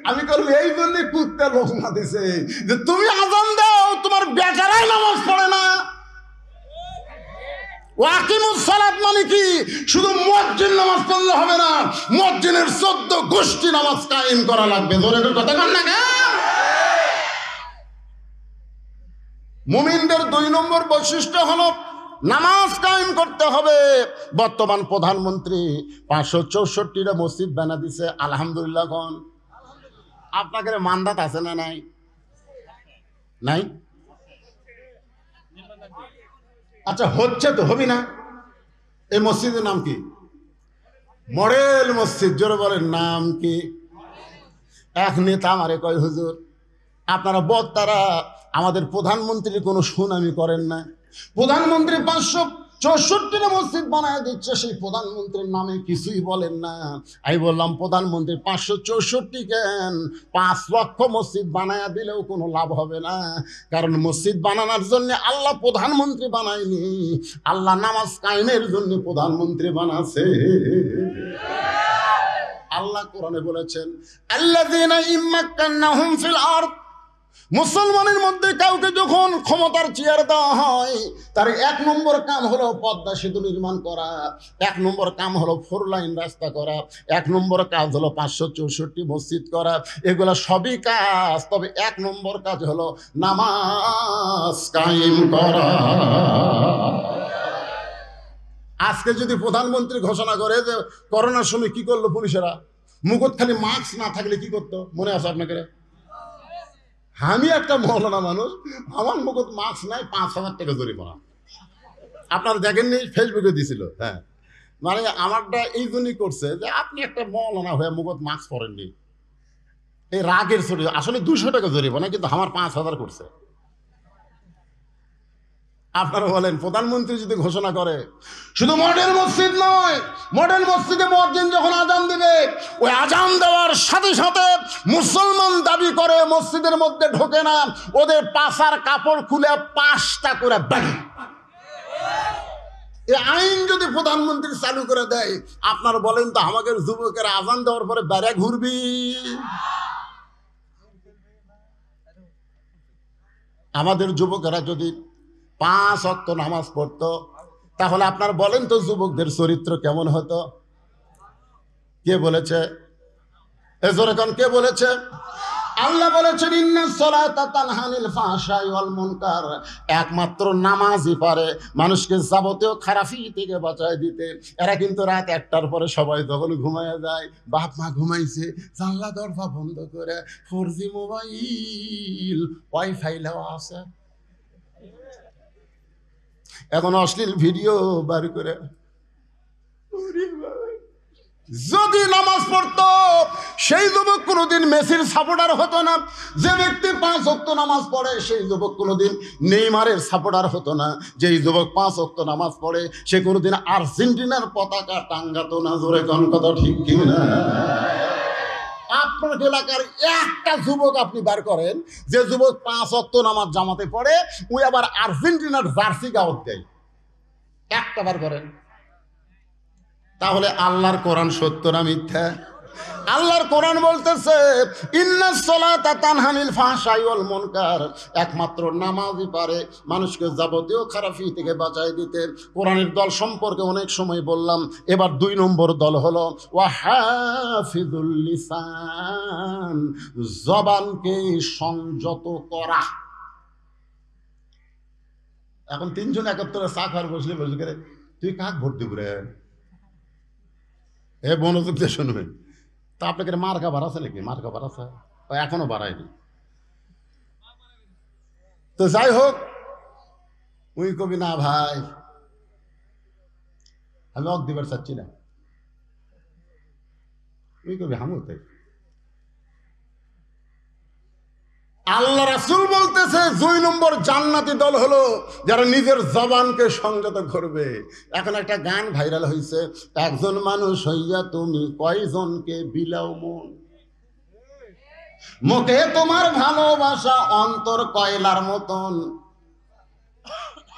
আমি করবো এই জন্য কুত্তা লোকমা দিছে যে তুমি আজান দাও, তোমার বেটারাই নামাজ পড়ে না। ওয়াকিমুস সালাত মানে কি? শুধু মুয়াজ্জিন নামাজ পড়লে হবে না, মুয়াজ্জিনের 14 গোষ্ঠী নামাজ কায়েম করা লাগবে। জোরে কথা কন না কেন? মুমিনদের 2 নম্বর বৈশিষ্ট্য হলো নামাজ কায়েম করতে হবে। বর্তমান প্রধানমন্ত্রী 564টা মসজিদ বানা দিছে, আলহামদুলিল্লাহ। কোন আপনাদের মানদাত আছে না নাই? নাই? আচ্ছা, হচ্ছে তো, হবি না? এই মসজিদের নাম কি? মডেল মসজিদ। জোরে বলেন, নাম কি? এক নেতা আমারে কয়, হুজুর আপনারা বক্তারা আমাদের প্রধানমন্ত্রীর কোনো সুনামি করেন না। প্রধানমন্ত্রী 564টা মসজিদ বানায় দিচ্ছে, সেই প্রধানমন্ত্রীর নামে কিছুই বলেন না। আমি বললাম, প্রধানমন্ত্রী 564 কেন, 5 লক্ষ মসজিদ বানায় দিলেও কোনো লাভ হবে না। কারণ মসজিদ বানানোর জন্য আল্লাহ প্রধানমন্ত্রী বানায়নি, আল্লাহ নামাজ কায়েমের জন্য প্রধানমন্ত্রী বানাছে। আল্লাহ কোরআনে বলেছেন, আল্লাযীনা ইম্মাক্কান্নাহুম ফিল আরদ, মুসলমানের মধ্যে কাউকে যখন ক্ষমতার চেয়ার দেওয়া হয়, তার 1 নম্বর কাম হলো পদ্মা সেতু নির্মাণ করা, 1 নম্বর কাম হলো 4 লাইন রাস্তা করা, 1 নম্বর কাজ হলো 564 মসজিদ করা। এগুলা সবই কাজ, তবে 1 নম্বর কাজ হলো নামাজ কায়েম করা। আজকে যদি প্রধানমন্ত্রী ঘোষণা করে যে করোনার সময় কি করলো পুলিশেরা, মুখত খালি মাস্ক না থাকলে কি করতো মনে আছে আপনাকে? আমি একটা মৌলানা মানুষ, আমার মুখত মাস্ক নাই, 5,000 টাকা জরিমানা। আপনারা দেখেননি, ফেসবুকে দিছিল। হ্যাঁ, মানে আমারটা এই জন্যই করছে যে আপনি একটা মৌলানা হয়ে মুখত মাস্ক পরেননি, এই রাগের ছড়ি। আসলে 200 টাকা জরিমানা, কিন্তু আমার 5,000 করছে। আপনারা বলেন, প্রধানমন্ত্রী যদি ঘোষণা করে, শুধু মডেল মসজিদ নয়, মডেল মসজিদে মুয়াজ্জিন যখন আজান দিবে, ওই আজান দেওয়ার সাথে সাথে মুসলমান দাবি করে মসজিদের মধ্যে ঢোকে না, ওদের পাছার কাপড় খুলে 5টা করে বাড়ি। এই আইন যদি প্রধানমন্ত্রী চালু করে দেয়, আপনারা বলেন তো আমাদের যুবকেরা আজান দেওয়ার পরে বেড়ে ঘুরবি? আমাদের যুবকেরা যদি 5 ওয়াক্ত নামাজ পড়তো, তাহলে আপনার বলেন তো যুবকদের চরিত্র কেমন হতো? কে বলেছে? এজরকান কে বলেছে? আল্লাহ বলেছেন, ইন্নাস সালাতা তানহা আনিল ফাহশাই ওয়াল মুনকার। একমাত্র নামাজই পারে মানুষকে যাবতীয় খারাপি থেকে বাঁচায় দিতে। এরা কিন্তু রাত 1টার পরে সবাই যখন ঘুমায় যায়, বাপ মা ঘুমাইছে, জানলা দরজা বন্ধ করে 4G মোবাইল, ওয়াইফাই দেওয়া আছে, এখন অশ্লীল ভিডিও বার করে। যদি নামাজ পড়তো, সেই যুবক কোনোদিন মেসির সাপোর্টার হতো না। যে ব্যক্তি 5 ওয়াক্ত নামাজ পড়ে, সেই যুবক কোনোদিন নেইমারের সাপোর্টার হতো না। যেই যুবক 5 ওয়াক্ত নামাজ পড়ে, সে কোনোদিন আর্জেন্টিনার পতাকা টাঙ্গাতো না। জোরে কোন কথা ঠিক কি না? আপনার এলাকার একটা যুবক আপনি বার করেন, যে যুবক 5 ওয়াক্ত নামাজ জামাতে পড়ে, ওই আবার আর্জেন্টিনার জার্সি গাওয়াত দেয়, একটা বার করেন। তাহলে আল্লাহর কোরআন সত্য না মিথ্যা? আল্লাহর কোরআন বলতেছে ইন্নাস সালাতা তানহা আনিল ফাহশাই ওয়াল মুনকার, একমাত্র নামাজই পারে মানুষকে যাবতীয় খারাপি থেকে বাঁচায় দিতে। কোরআনের দল সম্পর্কে অনেক সময় বললাম, এবার 2 নম্বর দল হলো ওয়া হাফিজুল লিসান, জবানকে সংযত করা। এখন 3 জন একত্রে চা খাওয়ার বসলে বসে করে তুই কাক ভোট দিব রে, এ মনোযোগ দিয়ে শুনবে। তা আপনাকে মার্কা বাড়াচ্ছে নাকি? মার্কা বাড়াচ্ছে এখনো বাড়ায়নি। তো যাই হোক, ওই কবি না ভাই, আমি অক দিবার চাচ্ছি না, ওই কবি হামুতে। আল্লাহ রাসূল বলতেছে 2 নম্বর জান্নাতি দল হলো যারা নিজের জবানকে সংযত করবে। এখন একটা গান ভাইরাল হয়েছে, একজন মানুষ হইয়া তুমি কয়জনকে বিলাও মন, মুখে তোমার ভালোবাসা অন্তর কয়লার মতন,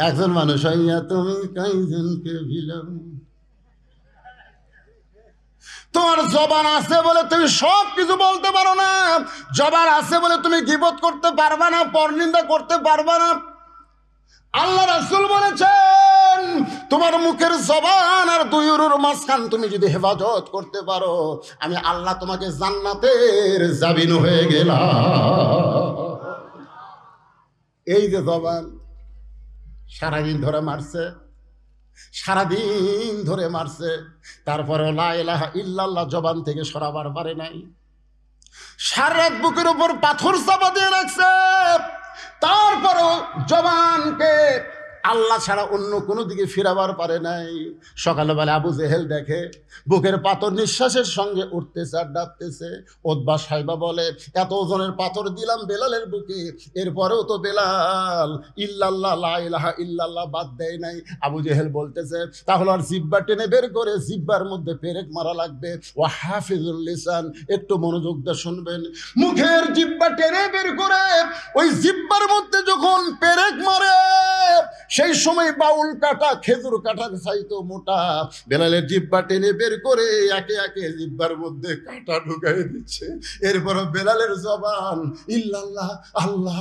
একজন মানুষ হইয়া তুমি কয়জনকে বিলাও। তোমার জবান আছে বলে তুমি সব কিছু বলতে পারো না, জবান আছে বলে তুমি গীবত করতে পারবা না, পরনিন্দা করতে পারবা না। আল্লাহ রাসূল বলেছেন তোমার মুখের জবান আর 2 উরুর মাঝখান তুমি যদি হেফাজত করতে পারো, আমি আল্লাহ তোমাকে জান্নাতের জামিন হয়ে গেলাম। এই যে জবান সারাদিন ধরে মারছে, সারাদিন ধরে মারছে, তারপরে লা ইলাহা ইল্লাল্লাহ জবান থেকে সরাবার পারে নাই। সারা রাত বুকের উপর পাথর চাপা দিয়ে রাখছে, তারপরও জবানকে আল্লাহ ছাড়া অন্য কোনো দিকে ফিরাবার পারে নাই। সকালবেলা আবু জেহেল দেখে বুকের পাথর নিঃশ্বাসের সঙ্গে উঠতেছে আর ডাকতেছে। ওতবা সাহেবা বলে এত ওজনের পাথর দিলাম বেলালের বুকে, এরপরেও তো বেলাল ইল্লাল্লাহ লা ইলাহা ইল্লাল্লাহ বাদ দেয় নাই। আবু জেহেল বলতেছে তাহলে আর জিব্বা টেনে বের করে জিব্বার মধ্যে পেরেক মারা লাগবে। ও হাফিজুল লিসান, একটু মনোযোগ দিয়ে শুনবেন, মুখের জিব্বা টেনে বের করে ওই জিব্বার মধ্যে যখন পেরেক মারে, সেই সময় বাউল কাটা খেজুর কাটার চাইতো মোটা বেলালের জিব্বা টেনে বের করে একে একে জিব্বার মধ্যে কাটা ঢুকাই দিচ্ছে। এরপর বেলালের জবান ইল্লাল্লাহ আল্লাহ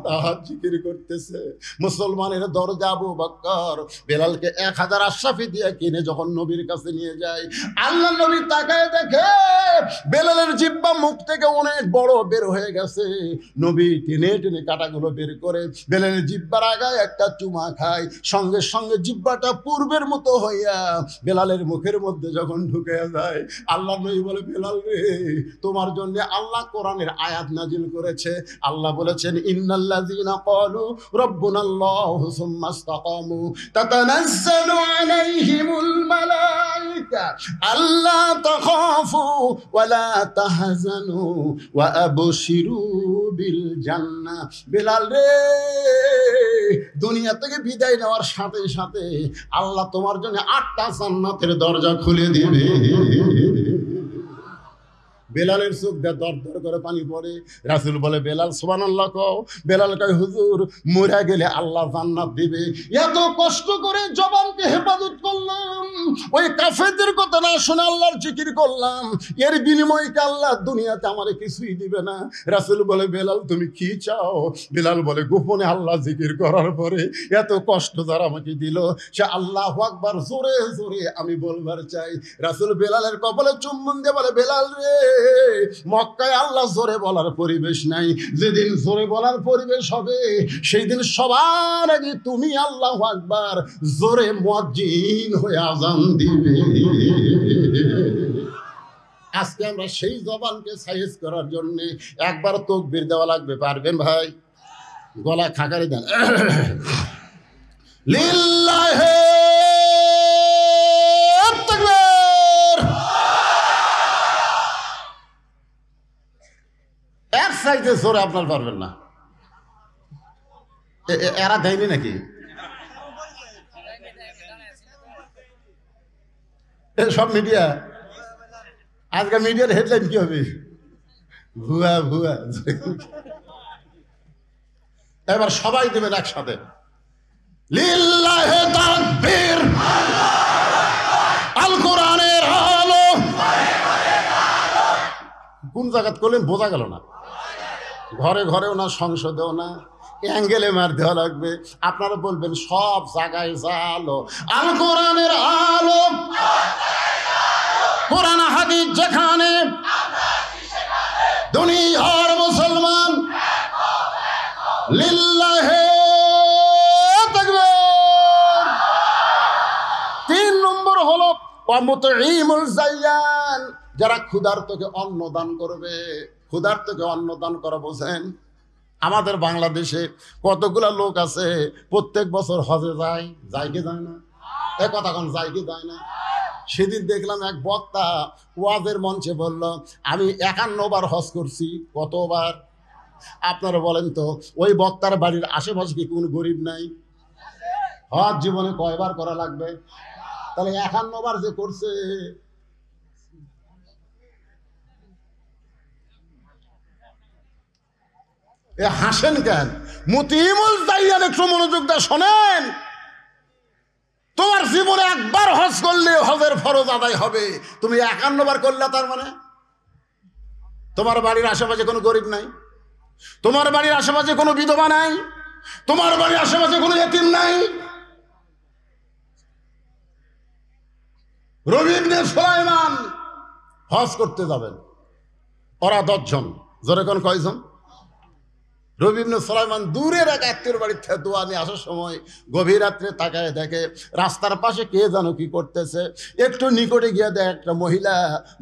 তাহার জিকির করতেছে। মুসলমানের দরজা আবু বকর বেলালকে 1000 আশরাফি দিয়ে কিনে যখন নবীর কাছে নিয়ে যায়, আল্লাহ নবী তাকায় দেখে বেলালের জিব্বা মুখ থেকে অনেক বড় বের হয়ে গেছে। নবী টেনে টেনে কাটাগুলো বের করে বেলালের জিব্বার আগায় একটা চুমা খায়, সঙ্গে সঙ্গে জিব্বাটা পূর্বের মতো হইয়া বেলালের মুখের মধ্যে যখন ঢুকে যায়, আল্লাহ নবী বলে বেলাল রে, তোমার জন্য আল্লাহ কোরআনের আয়াত নাজিল করেছে। আল্লাহ বলেছেন ইন্নাল্লাযীনা ক্বালু রাব্বুনাল্লাহু সুম্মা ইসতাকামু তাতানাজ্জালু আলাইহিমুল মালায়েকা আল্লা তাখাফু ওয়া লা তাহজানু ওয়া আবশিরু বিল জান্নাহ। বেলাল রে, দুনিয়া থেকে বিদায় নেওয়ার সাথে সাথে আল্লাহ তোমার জন্য 8টা জান্নাতের দরজা খুলে দিবে। বেলালের চোখ দিয়ে দর দর করে পানি পড়ে। রাসূল বলে বেলাল সুবহানাল্লাহ কও। বেলাল কয় হুজুর মরে গেলে আল্লাহ জান্নাত দিবে, এত কষ্ট করে জবানকে হেফাজত করলাম, ওই কাফেরদের কথা না শুনে আল্লাহর জিকির করলাম, এর বিনিময়ে কি আল্লাহ দুনিয়াতে আমারে কিছুই দিবে না? রাসূল বলে বেলাল তুমি কি চাও? বেলাল বলে গোপনে আল্লাহ জিকির করার পরে এত কষ্ট যারা আমাকে দিল, সে আল্লাহু আকবার জোরে জোরে আমি বলবার চাই। রাসূল বেলালের কপালে চুম্বন দিয়ে বলে বেলাল রে, মক্কায় আল্লাহ জোরে বলার পরিবেশ নাই, যেদিন জোরে বলার পরিবেশ হবে সেই দিন সবার আগে তুমি আল্লাহু আকবার জোরে মুয়াজ্জিন হয়ে আযান দিবে। আজকে আমরা সেই জবানকে সাইজ করার জন্য একবার তাকবীর দেওয়া লাগবে। পারবেন ভাই? গলা খাকারে দেন লিল্লাহি এক সাইজে জোরে আপনার পারবেন না। এরা দেয়নি নাকি? সব মিডিয়া, আজকে মিডিয়ার হেডলাইন কি হবে? ভুয়া ভুয়া। এবার সবাই দেবেন একসাথে লিল্লাহি তাকবীর, আল কোরআনের আলো কোন জায়গাত করলেন বোঝা গেল না, ঘরে ঘরেও না, সংসদেও না, অ্যাঙ্গেলে মার দেওয়া লাগবে। আপনারা বলবেন সব জায়গায় আলো, আল কোরআনের আলো, কোরআন হাদিস যেখানে, দুনিয়ার মুসলমান লিল্লাহে তাকবীর। 3 নম্বর হলো ওয়ামুতঈমুল জায়ান, যারা ক্ষুধার্তকে অন্ন দান করবে। ক্ষুধার্তকে অন্ন দান করা বোঝেন? আমাদের বাংলাদেশে কতগুলা লোক আছে প্রত্যেক বছর হজে যায়, যায় কি যায় না? এ কথা কোন যায় কি যায় না? সেদিন দেখলাম এক বক্তা ওয়াজের মঞ্চে বলল, আমি 51 বার হজ করছি। কতবার? আপনারা বলেন তো, ওই বক্তার বাড়ির আশেপাশে কি কোনো গরিব নাই? হজ জীবনে কয়বার করা লাগবে? তাহলে 51 বার যে করছে, এ হাসেন কেন? মুতিমুল জাইয়ান একটু মনোযোগ দিয়ে শোনেন। তোমার জীবনে একবার হজ করলে হজের ফরজ আদায় হবে, তুমি 51 বার করলে তার মানে? তোমার বাড়ির আশেপাশে কোনো গরিব নাই, তোমার বাড়ির আশেপাশে কোনো বিধবা নাই, তোমার বাড়ির আশেপাশে কোনো ইতিম নাই। রবি ইবনে সুলাইমান হজ করতে যাবেন, ওরা 10 জন। জোরে কোন কয়জন? রবি ইবনে সুলাইমান দূরের এক আত্মীয়র বাড়ির থেকে দোয়া নিয়ে আসার সময় গভীর রাত্রে তাকায় দেখে রাস্তার পাশে কে যেন কি করতেছে। একটু নিকটে গিয়ে দেখে একটা মহিলা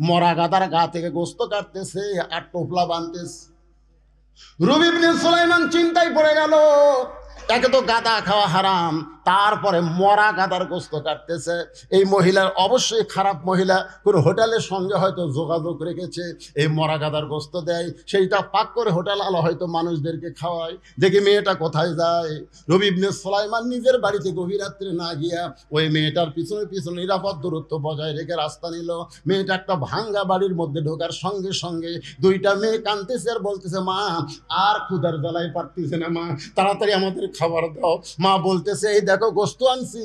মরা গাদার গা থেকে গোস্ত কাটতেছে আর টোপলা বাঁধতেছে। রবি ইবনে সুলাইমান চিন্তায় পড়ে গেল, একে তো গাদা খাওয়া হারাম, তারপরে মরা গাদার গোস্ত কাটতেছে। এই মহিলার অবশ্যই খারাপ মহিলা, কোনো হোটেলের সঙ্গে হয়তো যোগাযোগ রেখেছে, এই মরা গাদার গোস্ত দেয়, সেইটা পাক করে হোটেল আলো হয়তো মানুষদেরকে খাওয়ায়। দেখি মেয়েটা কোথায় যায়। রবি ইবনে সুলাইমান নিজের বাড়িতে গভীর রাত্রে না গিয়া ওই মেয়েটার পিছনে পিছনে নিরাপদ দূরত্ব বজায় রেখে রাস্তা নিল। মেয়েটা একটা ভাঙ্গা বাড়ির মধ্যে ঢোকার সঙ্গে সঙ্গে 2টা মেয়ে কাঁদতেছে আর বলতেছে, মা আর ক্ষুধার জ্বালায় পারতেছে না, মা তাড়াতাড়ি আমাদের খাবার দাও। মা বলতেছে, এই দেখো গোস্ত আনছি,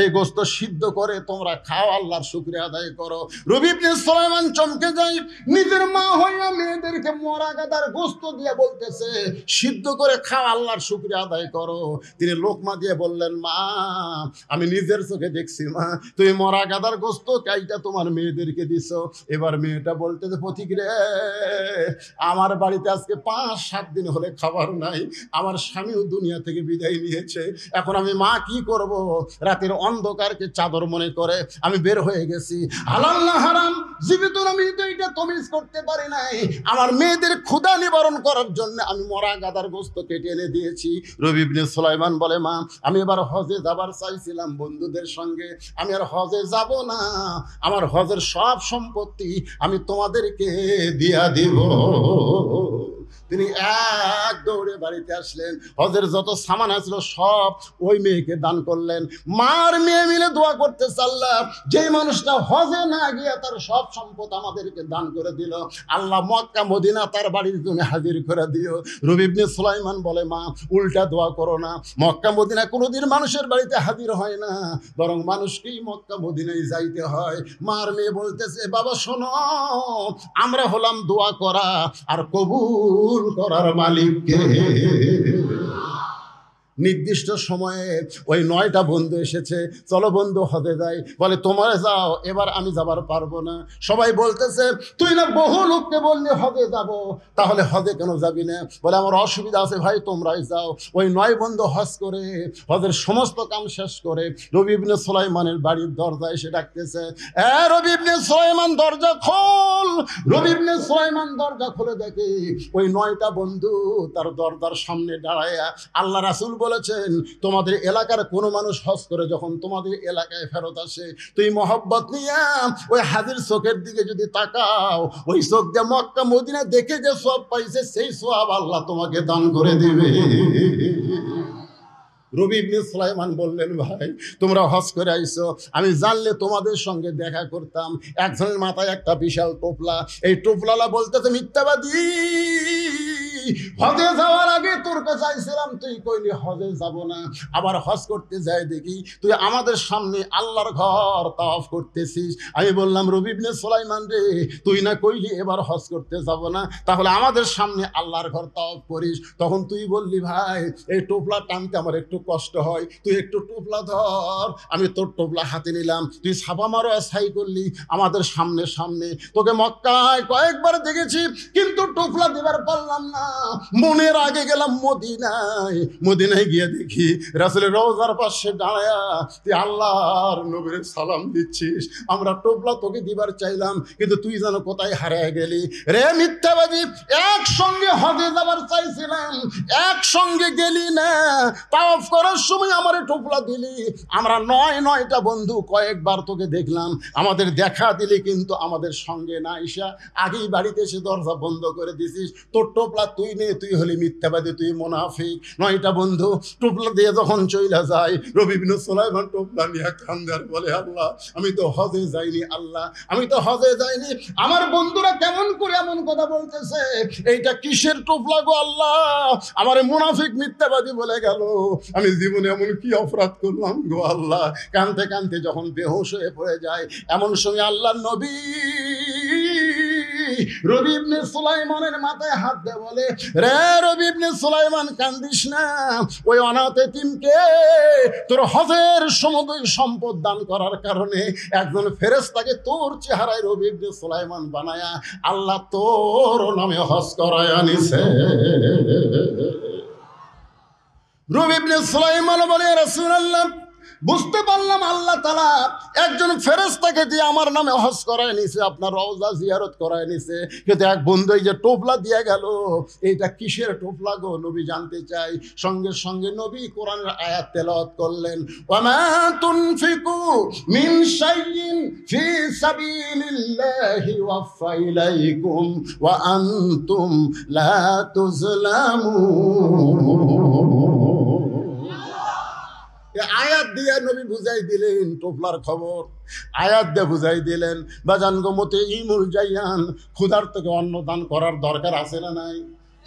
এই গোস্ত সিদ্ধ করে তোমরা খাও, আল্লাহর শুকরিয়া আদায় করো। রবি ইবনে সুলাইমান চমকে যায়, নিজের মা হইয়া মেয়েদেরকে মরা গাদার গোস্ত দিয়ে বলতেছে সিদ্ধ করে খাও, আল্লাহর শুকরিয়া আদায় করো। তিনি লোকমা দিয়ে বললেন, মা আমি নিজের চোখে দেখছি, মা তুমি মরা গাদার গোস্ত কাইটা তোমার মেয়েদেরকে দিছো। এবার মেয়েটা বলতেছে, পথিক রে, আমার বাড়িতে আজকে 5-7 দিন হলে খাবার নাই, আমার স্বামীও দুনিয়া থেকে বিদায় নিয়েছে, এখন আমি মা কি করব? রাতের অন্ধকারকে চাদর মনে করে আমি বের হয়ে গেছি। হালাল না হারাম জীবিত আমি তো এটা তমিজ করতে পারি নাই, আমার মেয়েদের ক্ষুধা নিবারণ করার জন্য আমি মরা গাদার গোস্ত কেটে এনে দিয়েছি। রবি ইবনে সুলাইমান বলে, মা আমি এবার হজে যাবার চাইছিলাম বন্ধুদের সঙ্গে, আমি আর হজে যাব না, আমার হজের সব সম্পত্তি আমি তোমাদেরকে দিয়া দিব। তিনি এক দৌড়ে বাড়িতে আসলেন, হজের যত সামান আসছিল সব ওই মেয়েকে দান করলেন। মার মেয়ে মিলে দোয়া করতে চাল্লাম, যেই মানুষটা হজে না গিয়ে তার সব সম্পদ আমাদেরকে দান করে দিল, আল্লাহ মক্কা মদিনা তার বাড়ির জন্য হাজির করে দিও। রবি ইবনে সুলাইমান বলে, মা উল্টা দোয়া করো না, মক্কা মদিনা কোনোদিন মানুষের বাড়িতে হাজির হয় না, বরং মানুষকেই মক্কা মদিনায় যাইতে হয়। মার মেয়ে বলতেছে, বাবা শোনো, আমরা হলাম দোয়া করা আর কবুল করার মালিককে। নির্দিষ্ট সময়ে ওই 9টা বন্ধু এসেছে, চলো বন্ধু হজে যাই। বলে, তোমরা যাও, এবার আমি যাবার পারবো না। সবাই বলতেছে, তুই না বহু লোককে বললি হজে যাব, তাহলে হজে কেন যাবি না? বলে, আমার অসুবিধা আছে ভাই, তোমরাই যাও। ওই 9 বন্ধু হজ করে হজের সমস্ত কাম শেষ করে রবি ইবনে সুলাইমানের বাড়ির দরজায় এসে ডাকতেছে, রবি ইবনে সুলাইমান দরজা খোল। রবি ইবনে সুলাইমান দরজা খুলে দেখে ওই 9টা বন্ধু তার দরজার সামনে দাঁড়ায়। আল্লাহ রাসূল বলেছেন, তোমাদের এলাকার কোনো মানুষ হজ করে যখন তোমাদের এলাকায় ফেরত আসে, তুই মহব্বত নিয়ে ওই হাজির চোখের দিকে যদি তাকাও, ওই চোখ দিয়ে মক্কা মদিনা দেখে যে সওয়াব পাইছে, সেই সওয়াব আল্লাহ তোমাকে দান করে দিবে। রবি ইবনে সুলাইমান বললেন, ভাই তোমরা হজ করে আইছো, আমি জানলে তোমাদের সঙ্গে দেখা করতাম। একজনের মাথায় একটা বিশাল টোপলা, এই টোপলালা বলতেছে, মিথ্যাবাদী, হজে যাওয়ার আগে তোর কাছে চাইছিলাম, তুই কইলি হজে যাব না। আবার হজ করতে যাই দেখি তুই আমাদের সামনে আল্লাহর ঘর তাওয়াফ করতেছিস। আমি বললাম রবি ইবনে সুলাইমান রে, তুই না কইলি এবার হজ করতে যাব না, তাহলে আমাদের সামনে আল্লাহর ঘর তাওয়াফ করিস। তখন তুই বললি ভাই এই টোপলা টানতে আমার একটু কষ্ট হয়, তুই একটু টোপলা ধর। আমি তোর টোপলা হাতে নিলাম, তুই ছাপা মারো ছাই করলি আমাদের সামনে সামনে। তোকে মক্কায় কয়েকবার দেখেছি কিন্তু টোপলা দিবার পারলাম না। মনের আগে গেলাম মদিনায়, মদিনায় গিয়ে দেখি রাসূলের রওজার পাশে দাঁড়ায়া তুই আল্লাহর নবীর সালাম দিচ্ছিস। আমরা টোপলা তোকে দিবার চাইলাম কিন্তু তুই যেন কোথায় হারিয়ে গেলি রে মিথ্যাবাদী। একসঙ্গে হজে যাবার চাইছিলাম, একসঙ্গে গেলি না, তাওয়াফ করার সময় আমার টোপলা দিলি। আমরা নয়টা বন্ধু কয়েকবার তোকে দেখলাম, আমাদের দেখা দিলি কিন্তু আমাদের সঙ্গে না এসা আগেই বাড়িতে এসে দরজা বন্ধ করে দিছিস। তোর টোপলা তুই নে, তুই হলি মিথ্যাবাদী, তুই মুনাফিক। নয়টা বন্ধু টোপলা দিয়ে যখন চইলা যায়, রবি ইবনে সুলাইমান টোপলা নিয়ে কান্দে আর বলে আল্লাহ আমি তো হজে যাইনি, আল্লাহ আমি তো হজে যাইনি। আমার বন্ধুরা কেমন করে এমন কথা বলতেছে, এইটা কিসের টোপলা গো আল্লাহ? আমার মুনাফিক মিথ্যাবাদী বলে গেল। আমি জীবনে এমন কি অপরাধ করলাম গো আল্লাহ? কানতে কানতে যখন বেহুশ হয়ে পড়ে যায়, এমন সময় আল্লাহর নবী রবি ইবনে সুলাইমানের মাথায় হাত দিয়ে বলে রে রবি ইবনে সুলাইমান কান্দিস না, ওই অনাথ এতিমকে তোর হজের সমুদয় সম্পদ দান করার কারণে একজন ফেরেশতাকে তোর চেহারায় রবি ইবনে সুলাইমান বানায়া আল্লাহ তোর নামে হজ করায় আনিছে। রবি ইবনে সুলাইমান বলে রাসূলুল্লাহ বুঝতে পারলাম আল্লাহ তাআলা একজন ফেরেশতাকে দিয়ে আমার নামে হজ করায় নিছে, আপনার রওজা জিয়ারত করায় নিছে, কিন্তু এক বন্ধু এই যে টোপলা দিয়ে গেল, এইটা কিসের টোপলা গো নবী জানতে চাই। সঙ্গে সঙ্গে নবী কোরআনের আয়াত তেলাওয়াত করলেন, ওয়ামা তুনফিকু মিন শাইইন ফি সাবিলিল্লাহি ওয়াফা ইলাইকুম ওয়া আনতুম লা তুজলামুন। আয়াত দিয়ে নবী বুঝাই দিলেন টোপলার খবর, আয়াত দিয়ে বুঝাই দিলেন বাজান গো মতে ইমুল জাইয়ান, ক্ষুধার থেকে অন্ন দান করার দরকার আছে না নাই?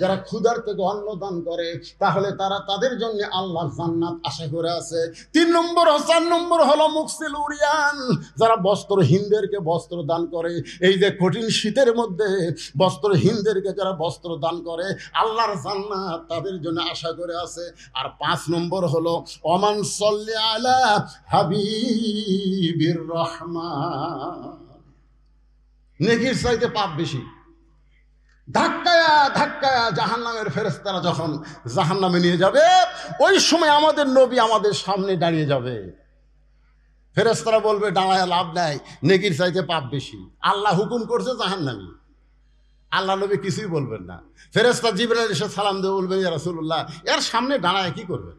যারা ক্ষুধার থেকে অন্ন দান করে তাহলে তাদের জন্য আল্লাহর জান্নাত আশা করে আছে। 4 নম্বর হলো মুকসিল উরিয়ান, যারা বস্ত্রহীনদেরকে বস্ত্র দান করে। এই যে কঠিন শীতের মধ্যে বস্ত্রহীনদেরকে যারা বস্ত্র দান করে আল্লাহর জান্নাত তাদের জন্য আশা করে আছে। আর 5 নম্বর হলো ওমান সাল্লি আলা হাবিবির রহমান, নেকির চাইতে পাপ বেশি। ধাক্কায়া ধাক্কায়া জাহান্নামের ফেরেশতারা যখন জাহান্নামে নিয়ে যাবে, ওই সময় আমাদের নবী আমাদের সামনে দাঁড়িয়ে যাবে। ফেরেশতারা বলবে দাঁড়ায় লাভ নাই, নেকির চাইতে পাপ বেশি, আল্লাহ হুকুম করছে জাহান্নামী। আল্লাহ নবী কিছুই বলবেন না। ফেরেশতা জিবরাইল এসে সালাম দিয়ে বলবেন ইয়া রাসূলুল্লাহ, এর সামনে দাঁড়ায় কি করবেন,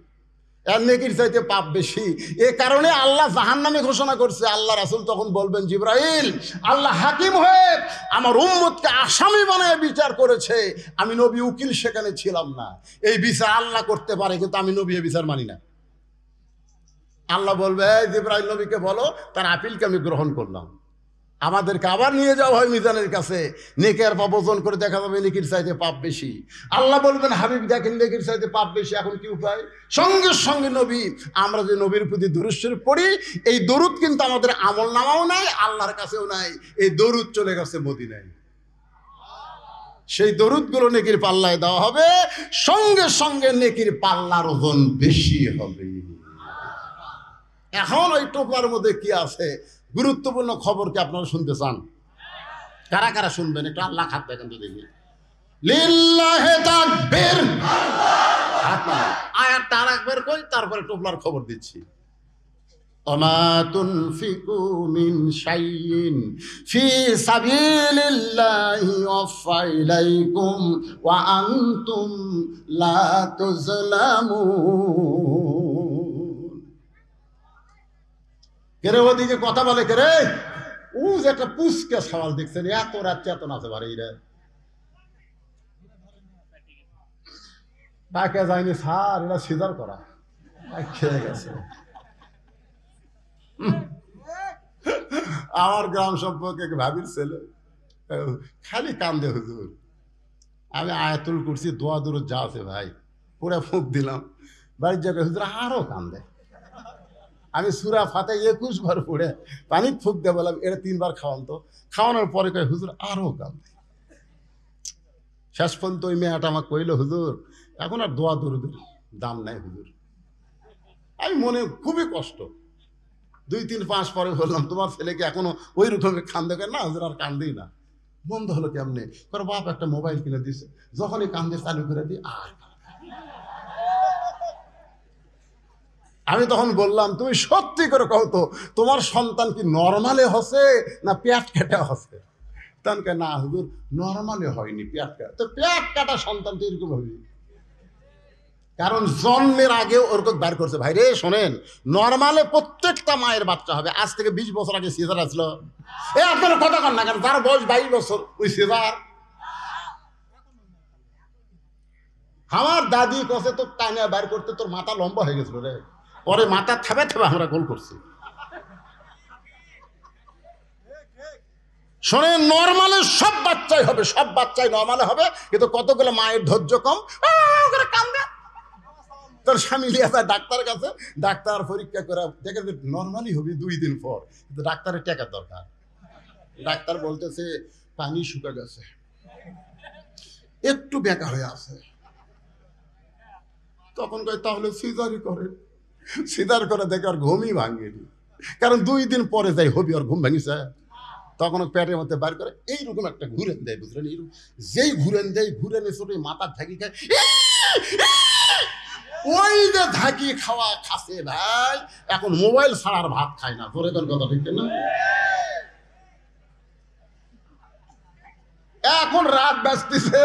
এর নেকির চাইতে পাপ বেশি। এ কারণে আল্লাহ জাহান্নামে ঘোষণা করছে। আল্লাহ রাসূল তখন বলবেন জিবরাইল, আল্লাহ হাকিম হয়ে আমার উম্মতকে আসামি বানায় বিচার করেছে, আমি নবী উকিল সেখানে ছিলাম না। এই বিচার আল্লাহ করতে পারে কিন্তু আমি নবী এই বিচার মানি না। আল্লাহ বলবে জিবরাইল নবীকে বলো তার আপিলকে আমি গ্রহণ করলাম। আমাদেরকে আবার নিয়ে যাওয়া হয় মিজানের কাছে, নেকের পাপ ওজন করে দেখা যাবে নেকির চাইতে পাপ বেশি। আল্লাহ বলবেন হাবিব দেখেন নেকির চাইতে পাপ বেশি, এখন কি উপায়? সঙ্গে সঙ্গে নবী, আমরা যে নবীর প্রতি দুরূদ শরীফ পড়ি, এই দরুদ কিন্তু আমাদের আমল নামাও নাই, আল্লাহর কাছেও নাই। এই দরুদ চলে গেছে মদিনায়, সেই দরুদগুলো নেকির পাল্লায় দেওয়া হবে, সঙ্গে সঙ্গে নেকির পাল্লার ওজন বেশি হবে। এখন ওই টোপলার মধ্যে কি আছে গুরুত্বপূর্ণ খবর কি আপনারা শুনতে চান? কারা কারা শুনবেন একটু আল্লাহ খাত দেখেন তো দেখি। লিল্লাহি তাকবীর, আয়াতটা আরেকবার কই, তারপরে টোপলার খবর দিচ্ছি। ওমা তুনফিকু মিন শাইইন ফি সাবিলিল্লাহি ওয়াফা ইলাইকুম ওয়া আনতুম লা তুজলামুন। কেরে ওদিকে কথা বলে কেরে, ও যে একটা পুষ্কে সওয়াল দেখছেন, এত রাত চেতন আছে বাড়ি রে, তাকে যায়নি স্যার, এরা সিজার করা খেয়ে গেছে। আমার গ্রাম সম্পর্কে ভাবির ছেলে খালি কান্দে হুজুর, আমি আয়াতুল কুরসি দোয়া দুরুদ যা আছে ভাই পুরা ফুঁক দিলাম, বাড়ির জায়গায় হুজুর আরো কান্দে। আমি সূরা ফাতে 21 বার পড়ে পানি ফুঁক দিয়ে বললাম এটা 3 বার খাওয়ান তো। খাওয়ানোর পরে কয় হুজুর আরো কান্দে। শেষ পর্যন্ত ওই মেয়েটা আমাকে কইল হুজুর এখন আর দোয়া দুরুদের দাম নাই হুজুর। আমি মনে খুবই কষ্ট, 2-3 মাস পরে বললাম তোমার ছেলেকে এখনো ওই রকমের কান্দে? না হুজুর আর কান্দেই না। বন্ধ হলো কেমনে? কারণ বাপ একটা মোবাইল কিনে দিছে, যখনই কান্দে চালু করে দিই আর। আমি তখন বললাম তুমি সত্যি করে কও তো তোমার সন্তান কি নরমালে হসে না পেট কেটে হসে? তখন না হুজুর নরমালে হয়নি, পেট কাটা। তো পেট কাটা সন্তান তো এরকম হবে, কারণ জন্মের আগে ওরকম বার করছে। ভাই রে শোনেন, নরমালে প্রত্যেকটা মায়ের বাচ্চা হবে। আজ থেকে 20 বছর আগে সিজার আসলো। আপনার কথা কন না কেন? যার বয়স 22 বছর ওই সিজার। আমার দাদি কসে তো টাইনা বার করতে তোর মাথা লম্বা হয়ে গেছিল রে, পরে মাথা থেবে থেবে আমরা গোল করছি। শোনেন, নরমালে সব বাচ্চাই হবে, সব বাচ্চাই নরমালে হবে, কিন্তু কতগুলো মায়ের ধৈর্য কম, কান্দে। তোর স্বামী নিয়ে যায় ডাক্তারের কাছে, ডাক্তার পরীক্ষা করে দেখে নরমালি হবি 2 দিন পর, কিন্তু ডাক্তারের টাকার দরকার। ডাক্তার বলতেছে পানি শুকা গেছে, একটু বেঁকা হয়ে আছে। তখন কয় তাহলে সিজারই করে। সিজার করে দেখে আর ঘুমই ভাঙেনি, কারণ 2 দিন পরে যাই হবি আর ঘুম ভাঙিছে। তখন পেটের মধ্যে বার করে এইরকম একটা ঘুরেন দেয়, বুঝলেন? এইরকম যেই ঘুরেন দেয়, ঘুরেনে ছোট মাথার ঝাঁকি খায়, ওই যে ঝাঁকি খাওয়া খাসে ভাই, এখন মোবাইল ছাড়ার ভাত খায় না। ধরে তোর কথা ঠিক না? এখন রাত বাজতেছে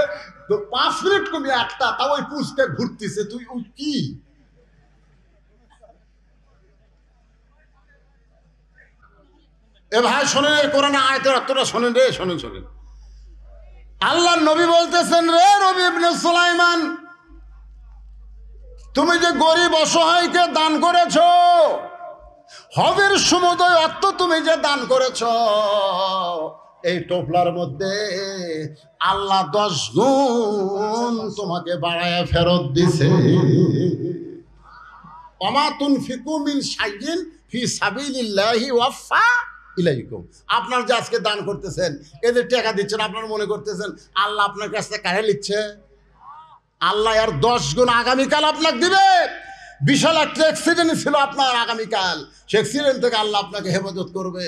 তো 5 মিনিট কমে 1টা, তাও ওই পুষকে ঘুরতেছে। তুই কি এ ভাই শোনেন, কোরআনে আয়াতের অর্থটা শোনেন রে, শোনেন শোনেন। আল্লাহর নবী বলতেছেন, রে নবী ইবনে সুলাইমান, তুমি যে গরিব অসহায়কে দান করেছ, হজের সমুদয় অর্থ তুমি যে দান করেছ, এই টোপলার মধ্যে আল্লাহ 10 গুণ তোমাকে বাড়ায় ফেরত দিছে। ওমা তুনফিকু মিন শাইইন ফি সাবিলিল্লাহি ওয়াফা ইলাইকুম। আপনার যে আজকে দান করতেছেন, এদের টাকা দিচ্ছেন, আপনারা মনে করতেছেন আল্লাহ আপনার কাছ থেকে কাড়ে নিচ্ছে? আল্লাহ আর 10 গুণ আগামীকাল আপনাকে দিবে। বিশাল একটা অ্যাক্সিডেন্ট ছিল আপনার আগামীকাল, সে অ্যাক্সিডেন্ট থেকে আল্লাহ আপনাকে হেফাজত করবে।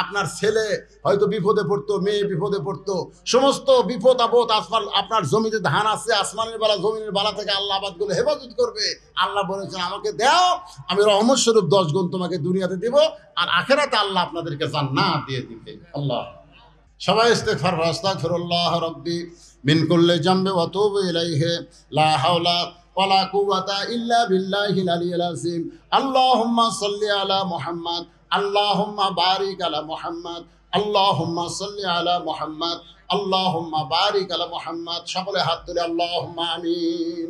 আপনার ছেলে হয়তো বিপদে পড়তো, মেয়ে বিপদে পড়তো, সমস্ত বিপদ আপদ, আসমান, আপনার জমিতে ধান আছে, আসমানের বেলা জমিনের বেলা থেকে আল্লাহ আবাদগুলো হেফাজত করবে। আল্লাহ বলেছেন আমাকে দাও, আমি রহমত স্বরূপ 10 গুণ তোমাকে দুনিয়াতে দিব, আর আখেরাতে আল্লাহ আপনাদেরকে জান্নাত দিয়ে দিবে। আল্লাহ সবাই ইস্তিগফার, আস্তাগফিরুল্লাহ রাব্বি মিন কুল্লি জামবি ওয়া তুবু ইলাইহি, লা হাওলা ওয়ালা কুওয়াতা ইল্লা বিল্লাহিল আলিয়্যিল আযীম। আল্লাহুম্মা সাল্লি আলা মুহাম্মাদ, আল্লাহুম্মা বারিক আলা মুহাম্মাদ, আল্লাহুম্মা সাল্লি আলা মুহাম্মাদ, আল্লাহুম্মা বারিক আলা মুহাম্মাদ। সকলে হাত তুলে আল্লাহুম্মা আমিন।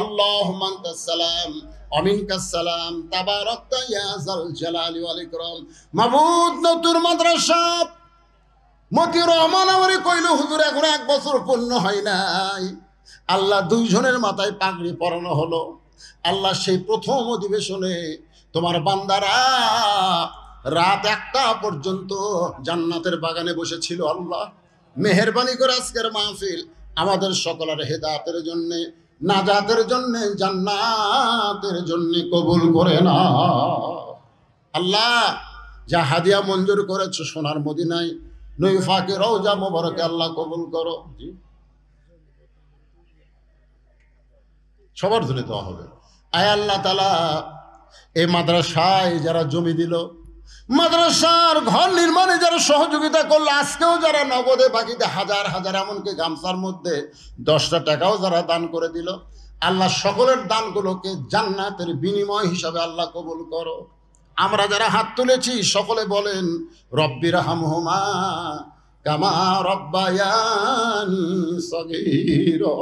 আল্লাহুম্মা আনতাস সালাম ওয়া মিনকাস সালাম, তাবারাকতা ইয়া যাল জালালি ওয়াল ইকরাম। মাবুদ, নতুন মাদ্রাসা মতিউর রহমান আমারে কইল, হুজুর এখন 1 বছর পূর্ণ হয় নাই। আল্লাহ 2 জনের মাথায় পাগড়ি পরানো হলো। আল্লাহ সেই প্রথম অধিবেশনে তোমার বান্দারা রাত 1টা পর্যন্ত জান্নাতের বাগানে বসেছিল। আল্লাহ মেহেরবানি করে আজকের মাহফিল আমাদের সকলের হেদায়েতের জন্য, নাজাতের জন্য, জান্নাতের জন্য কবুল করে না। আল্লাহ যা হাদিয়া মঞ্জুর করেছো সোনার মদিনায় নই ফাঁকে রওজা মোবারকে আল্লাহ কবুল করো। জি, সবার জন্য দোয়া হবে। আয় আল্লাহ তাআলা, এই মাদ্রাসায় যারা জমি দিল, মাদ্রাসার ঘর নির্মাণে যারা সহযোগিতা করলো, আজকেও যারা নগদে বাকিতে হাজার হাজার, এমনকি গামছার মধ্যে 10টা টাকাও যারা দান করে দিল, আল্লাহ সকলের দানগুলোকে জান্নাতের বিনিময় হিসাবে আল্লাহ কবুল করো। আমরা যারা হাত তুলেছি সকলে বলেন রব্বির হামহুমা কামা রব্বায়ানি সগীরা।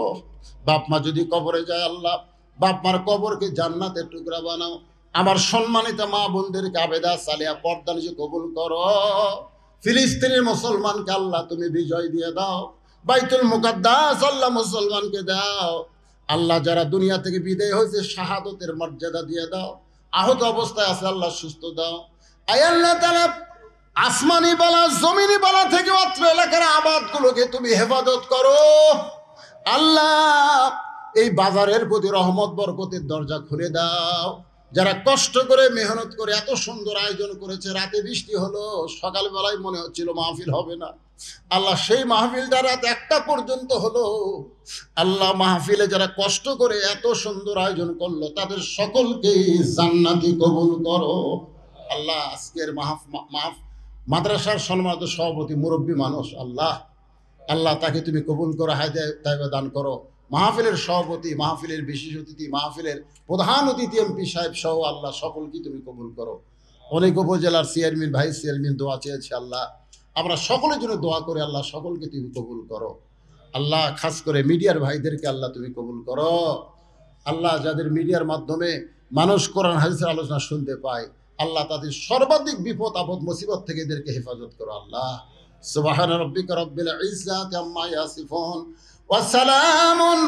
বাপ মা যদি কবরে যায়, আল্লাহ বাপ মার কবরকে জান্নাতের টুকরা বানাও। আমার সম্মানিত মা বোনদেরকে আবেদা সালিয়া পর্দা নিয়ে কবুল করো। ফিলিস্তিনের মুসলমানকে আল্লাহ তুমি বিজয় দিয়ে দাও। বাইতুল মুকাদ্দাস আল্লাহ মুসলমানকে দাও। আল্লাহ যারা দুনিয়া থেকে বিদায় হয়েছে শাহাদতের মর্যাদা দিয়ে দাও। আহত অবস্থায় আছে আল্লাহ সুস্থ দাও। আয় আল্লাহ তাআলা আসমানি বালা জমিনি বালা থেকে অত্র এলাকার আবাদগুলোকে তুমি হেফাজত করো। আল্লাহ এই বাজারের প্রতি রহমত বরকতের দরজা খুলে দাও। যারা কষ্ট করে মেহনত করে এত সুন্দর আয়োজন করেছে, রাতে বৃষ্টি হলো, সকালবেলায় মনে হচ্ছিল মাহফিল হবে না, আল্লাহ সেই মাহফিলটা রাত 1টা পর্যন্ত হলো। আল্লাহ মাহফিলে যারা কষ্ট করে এত সুন্দর আয়োজন করলো তাদের সকলকে জান্নাতি কবুল করো। আল্লাহ আজকের মাদ্রাসার সম্মানিত সভাপতি মুরব্বী মানুষ, আল্লাহ আল্লাহ তাকে তুমি কবুল করো, হায়দায়ে তাইবা দান করো। মাহফিলের সভাপতি, মাহফিলের বিশেষ অতিথি, মাহফিলের প্রধান অতিথি এমপি সাহেব সহ আল্লাহ সকলকে তুমি কবুল করো। অনেক উপজেলার চেয়ারম্যান, ভাইস চেয়ারম্যান দোয়া চেয়েছে, আল্লাহ আমরা সকলের জন্য দোয়া করে আল্লাহ সকলকে তুমি কবুল করো। আল্লাহ খাস করে মিডিয়ার ভাইদেরকে আল্লাহ তুমি কবুল করো। আল্লাহ যাদের মিডিয়ার মাধ্যমে মানুষ কোরআন হাদিসের আলোচনা শুনতে পায়, আল্লাহ তাদের সর্বাধিক বিপদ আপদ মুসিবত থেকে এদেরকে হেফাজত করো। আল্লাহ সুবহান রাব্বিকা রাব্বিল ইজ্জাতি আম্মা ইয়াসিফুন ওয়া সালামুন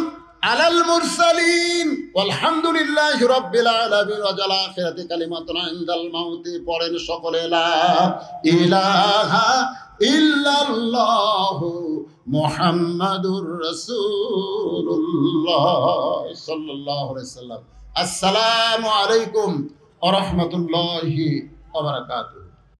আলাল মুরসালিন ওয়ালহামদুলিল্লাহি রাব্বিল আলামিন। ওয়া জাল আখিরাতি কালিমাতুন ইনদাল মাউতি। পড়েন সকলে লা ইলাহা ইল্লাল্লাহু মুহাম্মাদুর রাসূলুল্লাহ সাল্লাল্লাহু আলাইহি ওয়াসাল্লাম। আসসালামু আলাইকুম ওয়া রাহমাতুল্লাহি ওয়া বারাকাতুহু।